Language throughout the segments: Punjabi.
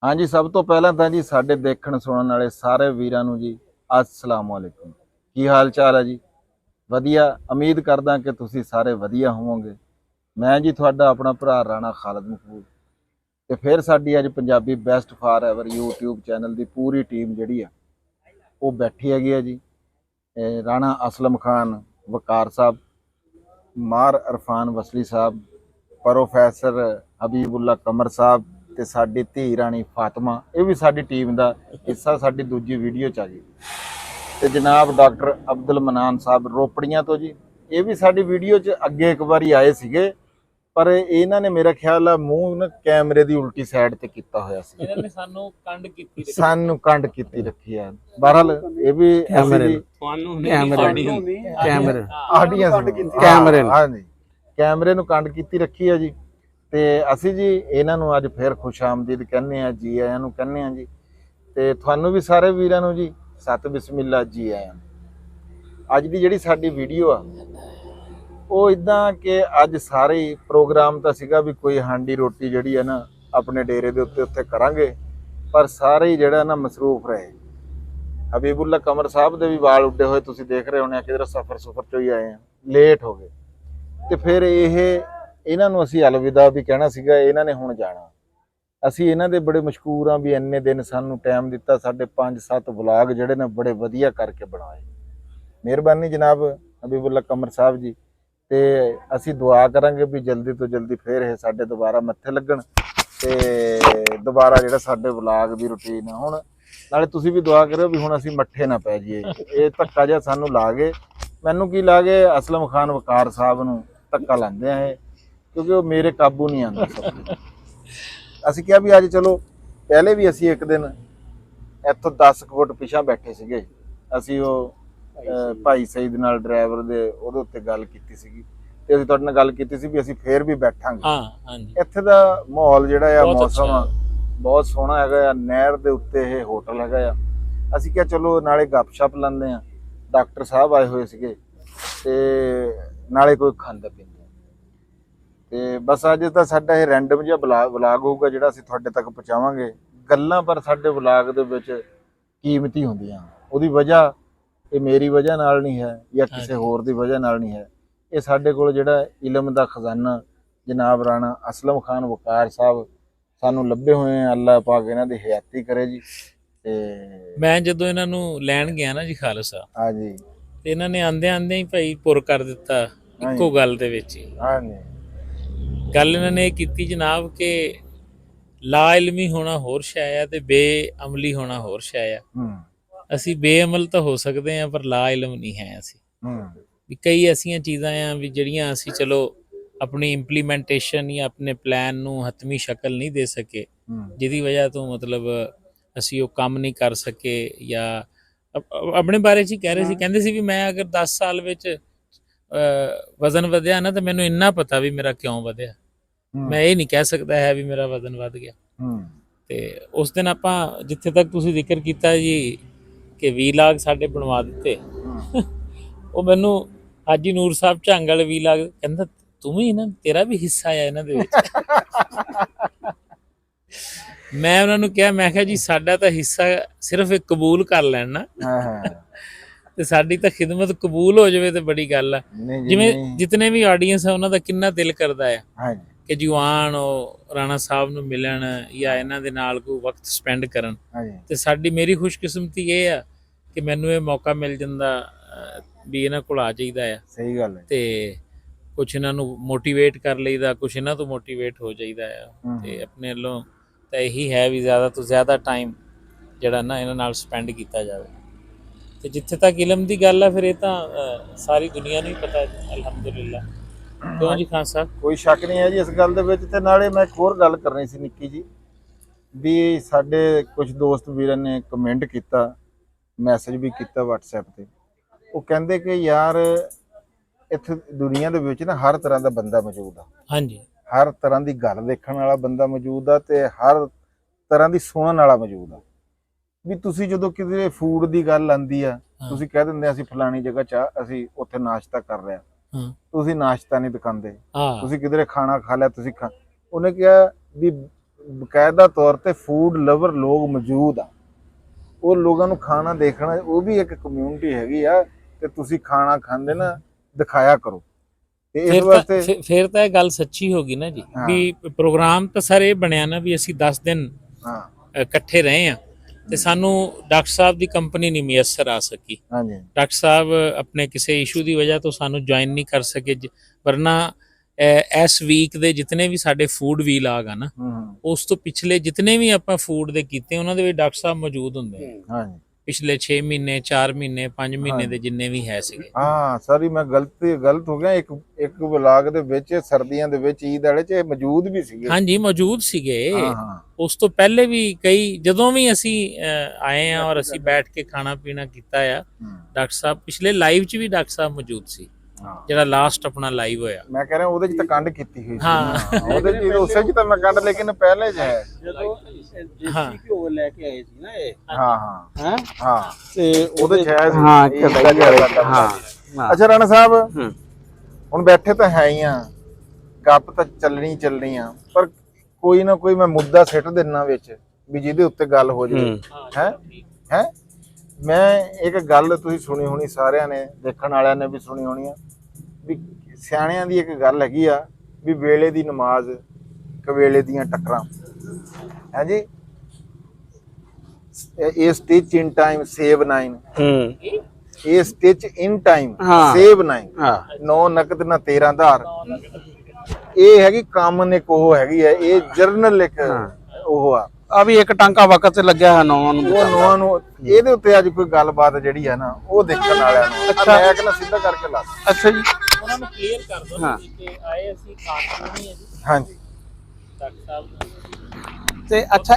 ਹਾਂਜੀ, ਸਭ ਤੋਂ ਪਹਿਲਾਂ ਤਾਂ ਜੀ ਸਾਡੇ ਦੇਖਣ ਸੁਣਨ ਵਾਲੇ ਸਾਰੇ ਵੀਰਾਂ ਨੂੰ ਜੀ अस्सलाम वालेकुम। ਕੀ ਹਾਲ ਚਾਲ ਹੈ ਜੀ? ਵਧੀਆ। ਉਮੀਦ ਕਰਦਾ ਕਿ ਤੁਸੀਂ ਸਾਰੇ ਵਧੀਆ ਹੋਵੋਗੇ। ਮੈਂ ਜੀ ਤੁਹਾਡਾ ਆਪਣਾ ਭਰਾ ਰਾਣਾ ਖਾਲਦ ਮਕਬੂਲ ਤੇ ਫਿਰ ਸਾਡੀ ਅੱਜ Punjabi best for ever YouTube channel the Puri team ਜਿਹੜੀ ਆ ਉਹ ਬੈਠੀ ਹੈਗੀ ਆ ਜੀ। ਰਾਣਾ ਅਸਲਮ ਖਾਨ ਵਕਾਰ ਸਾਹਿਬ, ਮਾਰ ਅਰਫਾਨ ਵਸਲੀ ਸਾਹਿਬ, ਪ੍ਰੋਫੈਸਰ ਹਬੀਬੁੱਲਾ ਕਮਰ ਸਾਹਿਬ ਤੇ ਸਾਡੀ ਧੀ ਰਾਣੀ ਫਾਤਮਾ, ਇਹ ਵੀ ਸਾਡੀ ਟੀਮ ਦਾ ਹਿੱਸਾ ਸਾਡੀ ਦੂਜੀ ਵੀਡੀਓ ਚ ਆ ਗਈ। ਤੇ ਜਨਾਬ ਡਾਕਟਰ ਅਬਦੁਲ ਮਨਾਨ ਸਾਹਿਬ ਰੋਪੜੀਆਂ ਤੋਂ ਜੀ, ਇਹ ਵੀ ਸਾਡੀ ਵੀਡੀਓ ਚ ਅੱਗੇ ਇੱਕ ਵਾਰੀ ਆਏ ਸੀਗੇ, ਪਰ ਇਹਨਾਂ ਨੇ ਮੇਰਾ ਖਿਆਲ ਆ ਮੂੰਹ ਨਾ ਕੈਮਰੇ ਦੀ ਉਲਟੀ ਸਾਈਡ ਤੇ ਕੀਤਾ ਹੋਇਆ ਸੀ। ਇਹਨਾਂ ਨੇ ਸਾਨੂੰ ਕੰਡ ਕੀਤੀ ਰੱਖੀ ਆ। ਬਹਰਹਾਲ ਇਹ ਵੀ ਕੈਮਰੇ ਨੂੰ ਕੰਡ ਕੀਤੀ ਰੱਖੀ ਆ ਜੀ। ਤੇ ਅਸੀਂ ਜੀ ਇਹਨਾਂ ਨੂੰ ਅੱਜ ਫਿਰ ਖੁਸ਼ ਆਮਦੀਦ ਕਹਿੰਦੇ ਆ, ਜੀ ਆਇਆਂ ਨੂੰ ਕਹਿੰਦੇ ਆ ਜੀ। ਤੇ ਤੁਹਾਨੂੰ ਵੀ ਸਾਰੇ ਵੀਰਾਂ ਨੂੰ ਜੀ ਸਤ ਬਿਸਮਿਲ੍ਲਾ, ਜੀ ਆਇਆਂ। ਅੱਜ ਦੀ ਜਿਹੜੀ ਸਾਡੀ ਵੀਡੀਓ ਆ ਉਹ ਇਦਾਂ ਕਿ ਅੱਜ ਸਾਰੇ ਪ੍ਰੋਗਰਾਮ ਤਾਂ ਸੀਗਾ ਵੀ ਕੋਈ ਹਾਂਡੀ ਰੋਟੀ ਜਿਹੜੀ ਹੈ ਨਾ ਆਪਣੇ ਡੇਰੇ ਦੇ ਉੱਤੇ ਕਰਾਂਗੇ, ਪਰ ਸਾਰੇ ਹੀ ਜਿਹੜਾ ਨਾ ਮਸਰੂਫ ਰਹੇ। ਹਬੀਬੁੱਲਾ ਕਮਰ ਸਾਹਿਬ ਦੇ ਵੀ ਵਾਲ ਉੱਡੇ ਹੋਏ ਤੁਸੀਂ ਦੇਖ ਰਹੇ ਹੋਣੇ, ਕਿਧਰ ਸਫਰ ਚੋਂ ਹੀ ਆਏ ਆ, ਲੇਟ ਹੋ ਗਏ। ਤੇ ਫਿਰ ਇਹਨਾਂ ਨੂੰ ਅਸੀਂ ਅਲਵਿਦਾ ਵੀ ਕਹਿਣਾ ਸੀਗਾ, ਇਹਨਾਂ ਨੇ ਹੁਣ ਜਾਣਾ। ਅਸੀਂ ਇਹਨਾਂ ਦੇ ਬੜੇ ਮਸ਼ਕੂਰ ਆ ਵੀ ਇੰਨੇ ਦਿਨ ਸਾਨੂੰ ਟਾਈਮ ਦਿੱਤਾ, ਸਾਡੇ 5-7 ਵਲਾਗ ਜਿਹੜੇ ਨੇ ਬੜੇ ਵਧੀਆ ਕਰਕੇ ਬਣਾਏ। ਮਿਹਰਬਾਨੀ ਜਨਾਬ ਹਬੀਬੁੱਲਾ ਕਮਰ ਸਾਹਿਬ ਜੀ। ਤੇ ਅਸੀਂ ਦੁਆ ਕਰਾਂਗੇ ਵੀ ਜਲਦੀ ਤੋਂ ਜਲਦੀ ਫਿਰ ਇਹ ਸਾਡੇ ਦੁਬਾਰਾ ਮੱਥੇ ਲੱਗਣ ਤੇ ਦੁਬਾਰਾ ਜਿਹੜਾ ਸਾਡੇ ਵਲਾਗ ਦੀ ਰੁਟੀਨ ਹੁਣ। ਨਾਲੇ ਤੁਸੀਂ ਵੀ ਦੁਆ ਕਰਿਓ ਵੀ ਹੁਣ ਅਸੀਂ ਮੱਠੇ ਨਾ ਪੈ ਜਾਈਏ। ਇਹ ਧੱਕਾ ਜਿਹਾ ਸਾਨੂੰ ਲਾ ਗਏ, ਮੈਨੂੰ ਕੀ ਲਾ ਗਏ, ਅਸਲਮ ਖਾਨ ਵਕਾਰ ਸਾਹਿਬ ਨੂੰ ਧੱਕਾ ਲਾਉਂਦੇ ਆ ਇਹ, ਕਿਉਂਕਿ ਉਹ ਮੇਰੇ ਕਾਬੂ ਨਹੀਂ ਆਉਂਦਾ ਸਭ। ਅਸੀਂ ਕਿਹਾ ਵੀ ਅੱਜ ਚਲੋ, ਪਹਿਲੇ ਵੀ ਅਸੀਂ ਇੱਕ ਦਿਨ ਇੱਥੋਂ 10 ਫੁੱਟ ਪਿਛਾਂ ਬੈਠੇ ਸੀਗੇ, ਅਸੀਂ ਉਹ ਭਾਈ ਸਈਦ ਨਾਲ ਡਰਾਈਵਰ ਦੇ ਉਹਦੇ ਉੱਤੇ ਗੱਲ ਕੀਤੀ ਸੀਗੀ ਤੇ ਅਸੀਂ ਤੁਹਾਡੇ ਨਾਲ ਗੱਲ ਕੀਤੀ ਸੀ ਵੀ ਅਸੀਂ ਫੇਰ ਵੀ ਬੈਠਾਂਗੇ। ਹਾਂਜੀ, ਇੱਥੇ ਦਾ ਮਾਹੌਲ ਜਿਹੜਾ ਆ, ਮੌਸਮ ਆ ਬਹੁਤ ਸੋਹਣਾ ਹੈਗਾ ਆ। ਨਹਿਰ ਦੇ ਉੱਤੇ ਇਹ ਹੋਟਲ ਹੈਗਾ ਆ। ਅਸੀਂ ਕਿਹਾ ਚਲੋ ਨਾਲੇ ਗੱਪਸ਼ਪ ਲਾਉਂਦੇ ਆ, ਡਾਕਟਰ ਸਾਹਿਬ ਆਏ ਹੋਏ ਸੀਗੇ ਤੇ ਨਾਲੇ ਕੋਈ ਖਾਂਦਾ ਪੀਂਦਾ। ਤੇ ਬਸ ਅੱਜ ਤਾਂ ਸਾਡਾ ਇਹ ਰੈਂਡਮ ਜਿਹਾ ਵਲਾਗ ਹੋਊਗਾ ਜਿਹੜਾ ਅਸੀਂ ਤੁਹਾਡੇ ਤੱਕ ਪਹੁੰਚਾਵਾਂਗੇ। ਗੱਲਾਂ ਪਰ ਸਾਡੇ ਵਲਾਗ ਦੇ ਵਿੱਚ ਕੀਮਤੀ ਹੁੰਦੀਆਂ। ਉਹਦੀ ਵਜ੍ਹਾ ਇਹ ਮੇਰੀ ਵਜ੍ਹਾ ਨਾਲ ਨਹੀਂ ਹੈ ਜਾਂ ਕਿਸੇ ਹੋਰ ਦੀ ਵਜ੍ਹਾ ਨਾਲ ਨਹੀਂ ਹੈ। ਇਹ ਸਾਡੇ ਕੋਲ ਜਿਹੜਾ ਇਲਮ ਦਾ ਖਜ਼ਾਨਾ ਜਨਾਬ ਰਾਣਾ ਅਸਲਮ ਖਾਨ ਵਕਾਰ ਸਾਹਿਬ ਸਾਨੂੰ ਲੱਭੇ ਹੋਏ ਆ। ਅੱਲਾਹ ਪਾਕ ਇਹਨਾਂ ਦੀ ਹਯਾਤੀ ਕਰੇ ਜੀ। ਤੇ ਮੈਂ ਜਦੋਂ ਇਹਨਾਂ ਨੂੰ ਲੈਣ ਗਿਆ ਨਾ ਜੀ ਖਾਲਸਾ, ਹਾਂਜੀ, ਤੇ ਇਹਨਾਂ ਨੇ ਆਂਦਿਆਂ ਹੀ ਭਾਈ ਪੁਰ ਕਰ ਦਿੱਤਾ ਇੱਕੋ ਗੱਲ ਦੇ ਵਿੱਚ ਹੀ। ਹਾਂਜੀ, ਗੱਲ ਇਹਨਾਂ ਨੇ ਇਹ ਕੀਤੀ ਜਨਾਬ ਕਿ ਲਾ ਇਲਮੀ ਹੋਣਾ ਹੋਰ ਸ਼ੈ ਆ ਤੇ ਬੇਅਮਲੀ ਹੋਣਾ ਹੋਰ ਸ਼ੈ ਆ। ਅਸੀਂ ਬੇਅਮਲ ਤਾਂ ਹੋ ਸਕਦੇ ਆ ਪਰ ਲਾ ਇਲਮ ਨਹੀਂ ਹੈ ਅਸੀਂ। ਵੀ ਕਈ ਐਸੀਆਂ ਚੀਜ਼ਾਂ ਆ ਵੀ ਜਿਹੜੀਆਂ ਅਸੀਂ ਚਲੋ ਆਪਣੀ ਇੰਪਲੀਮੈਂਟੇਸ਼ਨ ਜਾਂ ਆਪਣੇ ਪਲਾਨ ਨੂੰ ਹਤਮੀ ਸ਼ਕਲ ਨਹੀਂ ਦੇ ਸਕੇ, ਜਿਹਦੀ ਵਜ੍ਹਾ ਤੋਂ ਮਤਲਬ ਅਸੀਂ ਉਹ ਕੰਮ ਨਹੀਂ ਕਰ ਸਕੇ। ਜਾਂ ਆਪਣੇ ਬਾਰੇ 'ਚ ਹੀ ਕਹਿ ਰਹੇ ਸੀ, ਕਹਿੰਦੇ ਸੀ ਵੀ ਮੈਂ ਅਗਰ 10 ਸਾਲ ਵਿੱਚ ਵਜ਼ਨ ਵਧਿਆ ਨਾ ਤਾਂ ਮੈਨੂੰ ਇੰਨਾ ਪਤਾ ਵੀ ਮੇਰਾ ਕਿਉਂ ਵਧਿਆ, ਮੈਂ ਇਹ ਨਹੀਂ ਕਹਿ ਸਕਦਾ ਹੈ ਵੀ ਮੇਰਾ ਵਜ਼ਨ ਵੱਧ ਗਿਆ। ਤੇ ਉਸ ਦਿਨ ਆਪਾਂ ਜਿੱਥੇ ਤੱਕ ਤੁਸੀਂ ਜ਼ਿਕਰ ਕੀਤਾ ਜੀ ਕਿ ਵੀਲਾਗ ਸਾਡੇ ਬਣਵਾ ਦਿੱਤੇ, ਉਹ ਮੈਨੂੰ ਹਾਜੀ ਨੂਰ ਸਾਹਿਬ ਝੰਗ ਵਾਲੇ ਵੀਲਾਗ ਕਹਿੰਦਾ ਤੂੰ ਵੀ ਤੇਰਾ ਵੀ ਹਿੱਸਾ ਆ ਇਹਨਾਂ ਦੇ ਵਿੱਚ। ਮੈਂ ਉਹਨਾਂ ਨੂੰ ਕਿਹਾ, ਮੈਂ ਕਿਹਾ ਜੀ ਸਾਡਾ ਤਾਂ ਹਿੱਸਾ ਸਿਰਫ ਇੱਕ ਕਬੂਲ ਕਰ ਲੈਣਾ ਤੇ ਸਾਡੀ ਤਾਂ ਖਿਦਮਤ ਕਬੂਲ ਹੋ ਜਾਵੇ ਤੇ ਬੜੀ ਗੱਲ ਆ। ਜਿਵੇਂ ਜਿਤਨੇ ਵੀ ਆਡੀਅנס ਆ ਉਹਨਾਂ ਦਾ ਕਿੰਨਾ ਦਿਲ ਕਰਦਾ ਆ ਕਿ ਜਵਾਨ ਉਹ ਰਾਣਾ ਸਾਹਿਬ ਨੂੰ ਮਿਲਣ ਜਾਂ ਇਹਨਾਂ ਦੇ ਨਾਲ ਕੋਈ ਵਕਤ ਸਪੈਂਡ ਕਰਨ। ਤੇ ਮੇਰੀ ਖੁਸ਼ਕਿਸਮਤੀ ਇਹ ਆ ਕਿ ਮੈਨੂੰ ਇਹ ਮੌਕਾ ਮਿਲ ਜਾਂਦਾ ਵੀ ਇਹਨਾਂ ਕੋਲ ਆ ਜਾਈਦਾ ਆ। ਸਹੀ ਗੱਲ ਹੈ। ਤੇ ਕੁਛ ਇਹਨਾਂ ਨੂੰ ਮੋਟੀਵੇਟ ਕਰ ਲਈਦਾ, ਕੁਛ ਇਹਨਾਂ ਤੋਂ ਮੋਟੀਵੇਟ ਹੋ ਜਾਈਦਾ ਆ। ਤੇ ਆਪਣੇ ਵੱਲੋਂ ਤਾਂ ਇਹੀ ਹੈ ਵੀ ਜ਼ਿਆਦਾ ਤੋਂ ਜ਼ਿਆਦਾ ਟਾਈਮ ਜਿਹੜਾ ਨਾ ਇਹਨਾਂ ਨਾਲ ਸਪੈਂਡ ਕੀਤਾ ਜਾਵੇ। ਤੇ ਜਿੱਥੇ ਤੱਕ ਇਲਮ ਦੀ ਗੱਲ ਆ ਫਿਰ ਇਹ ਤਾਂ ਸਾਰੀ ਦੁਨੀਆ ਨੂੰ ਹੀ ਪਤਾ ਅਲਹਮਦੁਲਿਲਾ। ਕਿਉਂ ਜੀ ਖਾਨ ਸਾਹਿਬ? ਕੋਈ ਸ਼ੱਕ ਨਹੀਂ ਹੈ ਜੀ ਇਸ ਗੱਲ ਦੇ ਵਿੱਚ। ਤੇ ਨਾਲੇ ਮੈਂ ਇੱਕ ਹੋਰ ਗੱਲ ਕਰਨੀ ਸੀ ਨਿੱਕੀ ਜੀ, ਵੀ ਸਾਡੇ ਕੁਝ ਦੋਸਤ ਵੀਰਾਂ ਨੇ ਕਮੈਂਟ ਕੀਤਾ, ਮੈਸੇਜ ਵੀ ਕੀਤਾ WhatsApp ਤੇ। ਉਹ ਕਹਿੰਦੇ ਕਿ ਯਾਰ ਇੱਥੇ ਦੁਨੀਆ ਦੇ ਵਿੱਚ ਨਾ ਹਰ ਤਰ੍ਹਾਂ ਦਾ ਬੰਦਾ ਮੌਜੂਦ ਆ। ਹਾਂਜੀ, ਹਰ ਤਰ੍ਹਾਂ ਦੀ ਗੱਲ ਦੇਖਣ ਵਾਲਾ ਬੰਦਾ ਮੌਜੂਦ ਆ ਤੇ ਹਰ ਤਰ੍ਹਾਂ ਦੀ ਸੁਣਨ ਵਾਲਾ ਮੌਜੂਦ ਆ। ਵੀ ਤੁਸੀਂ ਜਦੋਂ ਕਿਤੇ ਫੂਡ ਦੀ ਗੱਲ ਆਉਂਦੀ ਆ, ਤੁਸੀਂ ਕਹਿ ਦਿੰਦੇ ਅਸੀਂ ਫਲਾਣੀ ਜਗ੍ਹਾ ਅਸੀਂ ਉੱਥੇ ਨਾਸ਼ਤਾ ਕਰ ਰਹੇ ਆ, ਤੁਸੀਂ ਨਾਸ਼ਤਾ ਨਹੀਂ ਦਿਖਾਉਂਦੇ। ਤੁਸੀਂ ਕਿਧਰੇ ਖਾਣਾ ਖਾ ਲਿਆ, ਤੁਸੀਂ ਉਹਨੇ ਕਿਹਾ ਵੀ ਬਕਾਇਦਾ ਤੌਰ ਤੇ ਫੂਡ ਲਵਰ ਲੋਕ ਮੌਜੂਦ ਆ। ਉਹ ਲੋਕਾਂ ਨੂੰ ਖਾਣਾ ਦੇਖਣਾ, ਉਹ ਵੀ ਇੱਕ ਕਮਿਊਨਿਟੀ ਹੈਗੀ ਆ, ਤੇ ਤੁਸੀਂ ਖਾਣਾ ਖਾਂਦੇ ਨਾ ਦਿਖਾਇਆ ਕਰੋ। ਤੇ ਇਸ ਵਾਸਤੇ ਫਿਰ ਤਾਂ ਇਹ ਗੱਲ ਸੱਚੀ ਹੋ ਗਈ ਨਾ ਜੀ, ਵੀ ਪ੍ਰੋਗਰਾਮ ਤਾਂ ਸਰ ਇਹ ਬਣਿਆ ਨਾ ਵੀ ਅਸੀਂ 10 ਦਿਨ ਇਕੱਠੇ ਰਹੇ ਆ, ਤੇ ਸਾਨੂੰ ਡਾਕਟਰ ਸਾਹਿਬ ਦੀ ਕੰਪਨੀ ਨਹੀਂ ਮਿਯਸਰ ਆ ਸਕੀ। ਹਾਂਜੀ, ਡਾਕਟਰ ਸਾਹਿਬ ਆਪਣੇ ਕਿਸੇ ਇਸ਼ੂ ਦੀ ਵਜ੍ਹਾ ਤੋਂ ਸਾਨੂੰ ਜੁਆਇਨ ਨਹੀਂ ਕਰ ਸਕੇ, ਵਰਨਾ ਇਸ ਵੀਕ ਦੇ ਜਿਤਨੇ ਵੀ ਸਾਡੇ ਫੂਡ ਵੀਲਾਗ ਆ ਨਾ, ਉਸ ਤੋਂ ਪਿਛਲੇ ਜਿਤਨੇ ਵੀ ਆਪਾਂ ਫੂਡ ਦੇ ਕੀਤੇ ਉਹਨਾਂ ਦੇ ਵਿੱਚ ਡਾਕਟਰ ਸਾਹਿਬ ਮੌਜੂਦ ਹੁੰਦੇ ਆ। ਹਾਂਜੀ, ਪਿਛਲੇ 6 ਮਹੀਨੇ 4 ਮਹੀਨੇ 5 ਮਹੀਨੇ ਦੇ ਜਿੰਨੇ ਵੀ ਹੈ ਸੀਗੇ। ਹਾਂ ਸਾਰੀ ਮੈਂ ਗਲਤ ਹੋ ਗਿਆ। ਇੱਕ ਵਲਾਗ ਦੇ ਵਿੱਚ ਸਰਦੀਆਂ ਦੇ ਵਿੱਚ ਈਦ ਵਾਲੇ ਚ ਮੌਜੂਦ ਵੀ ਸੀਗੇ। ਹਾਂਜੀ, ਮੌਜੂਦ ਸੀਗੇ। ਉਸ ਤੋਂ ਪਹਿਲੇ ਵੀ ਕਈ, ਜਦੋਂ ਵੀ ਅਸੀਂ ਆਏ ਆ ਔਰ ਅਸੀਂ ਬੈਠ ਕੇ ਖਾਣਾ ਪੀਣਾ ਕੀਤਾ ਆ, ਡਾਕਟਰ ਸਾਹਿਬ ਪਿਛਲੇ ਲਾਈਵ ਚ ਵੀ ਡਾਕਟਰ ਸਾਹਿਬ ਮੌਜੂਦ ਸੀ, ਜਿਹੜਾ ਲਾਸਟ ਆਪਣਾ ਲਾਈਵ ਹੋਇਆ। ਮੈਂ ਕਹਿ ਰਿਹਾ ਉਹਦੇ ਚ ਤਾਂ ਕੰਡ ਕੀਤੀ ਹੋਈ ਸੀ। ਉਹਦੇ ਚ ਉਸੇ ਚ ਤਾਂ ਮੈਂ ਕੰਡ, ਲੇਕਿਨ ਪਹਿਲੇ ਚ ਹੈ ਜਦੋਂ ਦੇਸੀ ਘਿਓ ਲੈ ਕੇ ਆਏ ਸੀ ਨਾ ਇਹ। ਹਾਂ ਤੇ ਉਹਦੇ ਚ ਹੈ। ਅੱਛਾ ਰਾਣਾ ਸਾਹਿਬ, ਹੁਣ ਬੈਠੇ ਤਾਂ ਹੈ ਹੀ ਆ, ਗੱਪ ਤਾਂ ਚੱਲਣੀ ਆ, ਪਰ ਕੋਈ ਨਾ ਕੋਈ ਮੈਂ ਮੁੱਦਾ ਸਿੱਟ ਦਿੰਨਾ ਵਿੱਚ ਵੀ ਜਿਹਦੇ ਉੱਤੇ ਗੱਲ ਹੋ ਜਾਵੇ। ਹੈ ਮੈਂ ਇੱਕ ਗੱਲ ਤੁਸੀਂ ਸੁਣੀ ਹੋਣੀ, ਸਾਰਿਆਂ ਨੇ, ਦੇਖਣ ਵਾਲਿਆਂ ਨੇ ਵੀ ਸੁਣੀ ਹੋਣੀ ਆ, ਵੀ ਸਿਆਣਿਆਂ ਦੀ ਇੱਕ ਗੱਲ ਹੈਗੀ ਆ ਵੀ ਵੇਲੇ ਦੀ ਨਮਾਜ਼ ਕਵੇਲੇ ਦੀਆਂ ਟੱਕਰਾਂ। ਹੈ ਜੀ, ਇਹ ਸਟਿਚ ਇਨ ਟਾਈਮ ਸੇਵ 9। ਇਹ ਸਟਿਚ ਇਨ ਟਾਈਮ ਸੇਵ 9। 9 ਨਕਦ ਨਾ 13 ਧਾਰ। ਇਹ ਹੈਗੀ ਕਾਮਨ, ਇੱਕ ਉਹ ਹੈਗੀ ਹੈ, ਇਹ ਜਰਨਲ ਇੱਕ ਉਹ ਆ ਵੀ ਇੱਕ ਟਾਂਕਾ ਵਕਤ ਤੇ ਲੱਗਿਆ ਹੈ ਨੌਵਾਂ ਨੂੰ। ਇਹਦੇ ਉੱਤੇ ਅੱਜ ਕੋਈ ਗੱਲਬਾਤ ਜਿਹੜੀ ਹੈ ਨਾ, ਉਹ ਦੇਖਣ ਵਾਲਿਆਂ ਨੂੰ ਮੈਂ ਕਹਿੰਦਾ ਸਿੱਧਾ ਕਰਕੇ ਲਾ। ਅੱਛਾ ਜੀ, ਉਹਨਾਂ ਨੂੰ ਕਲੀਅਰ ਕਰ ਦੋ ਕਿ ਆਏ ਅਸੀਂ ਕਾਨੂੰਨੀ ਹੈ ਜੀ। ਹਾਂਜੀ ਡਾਕਟਰ ਸਾਹਿਬ ਤੇ ਅੱਛਾ,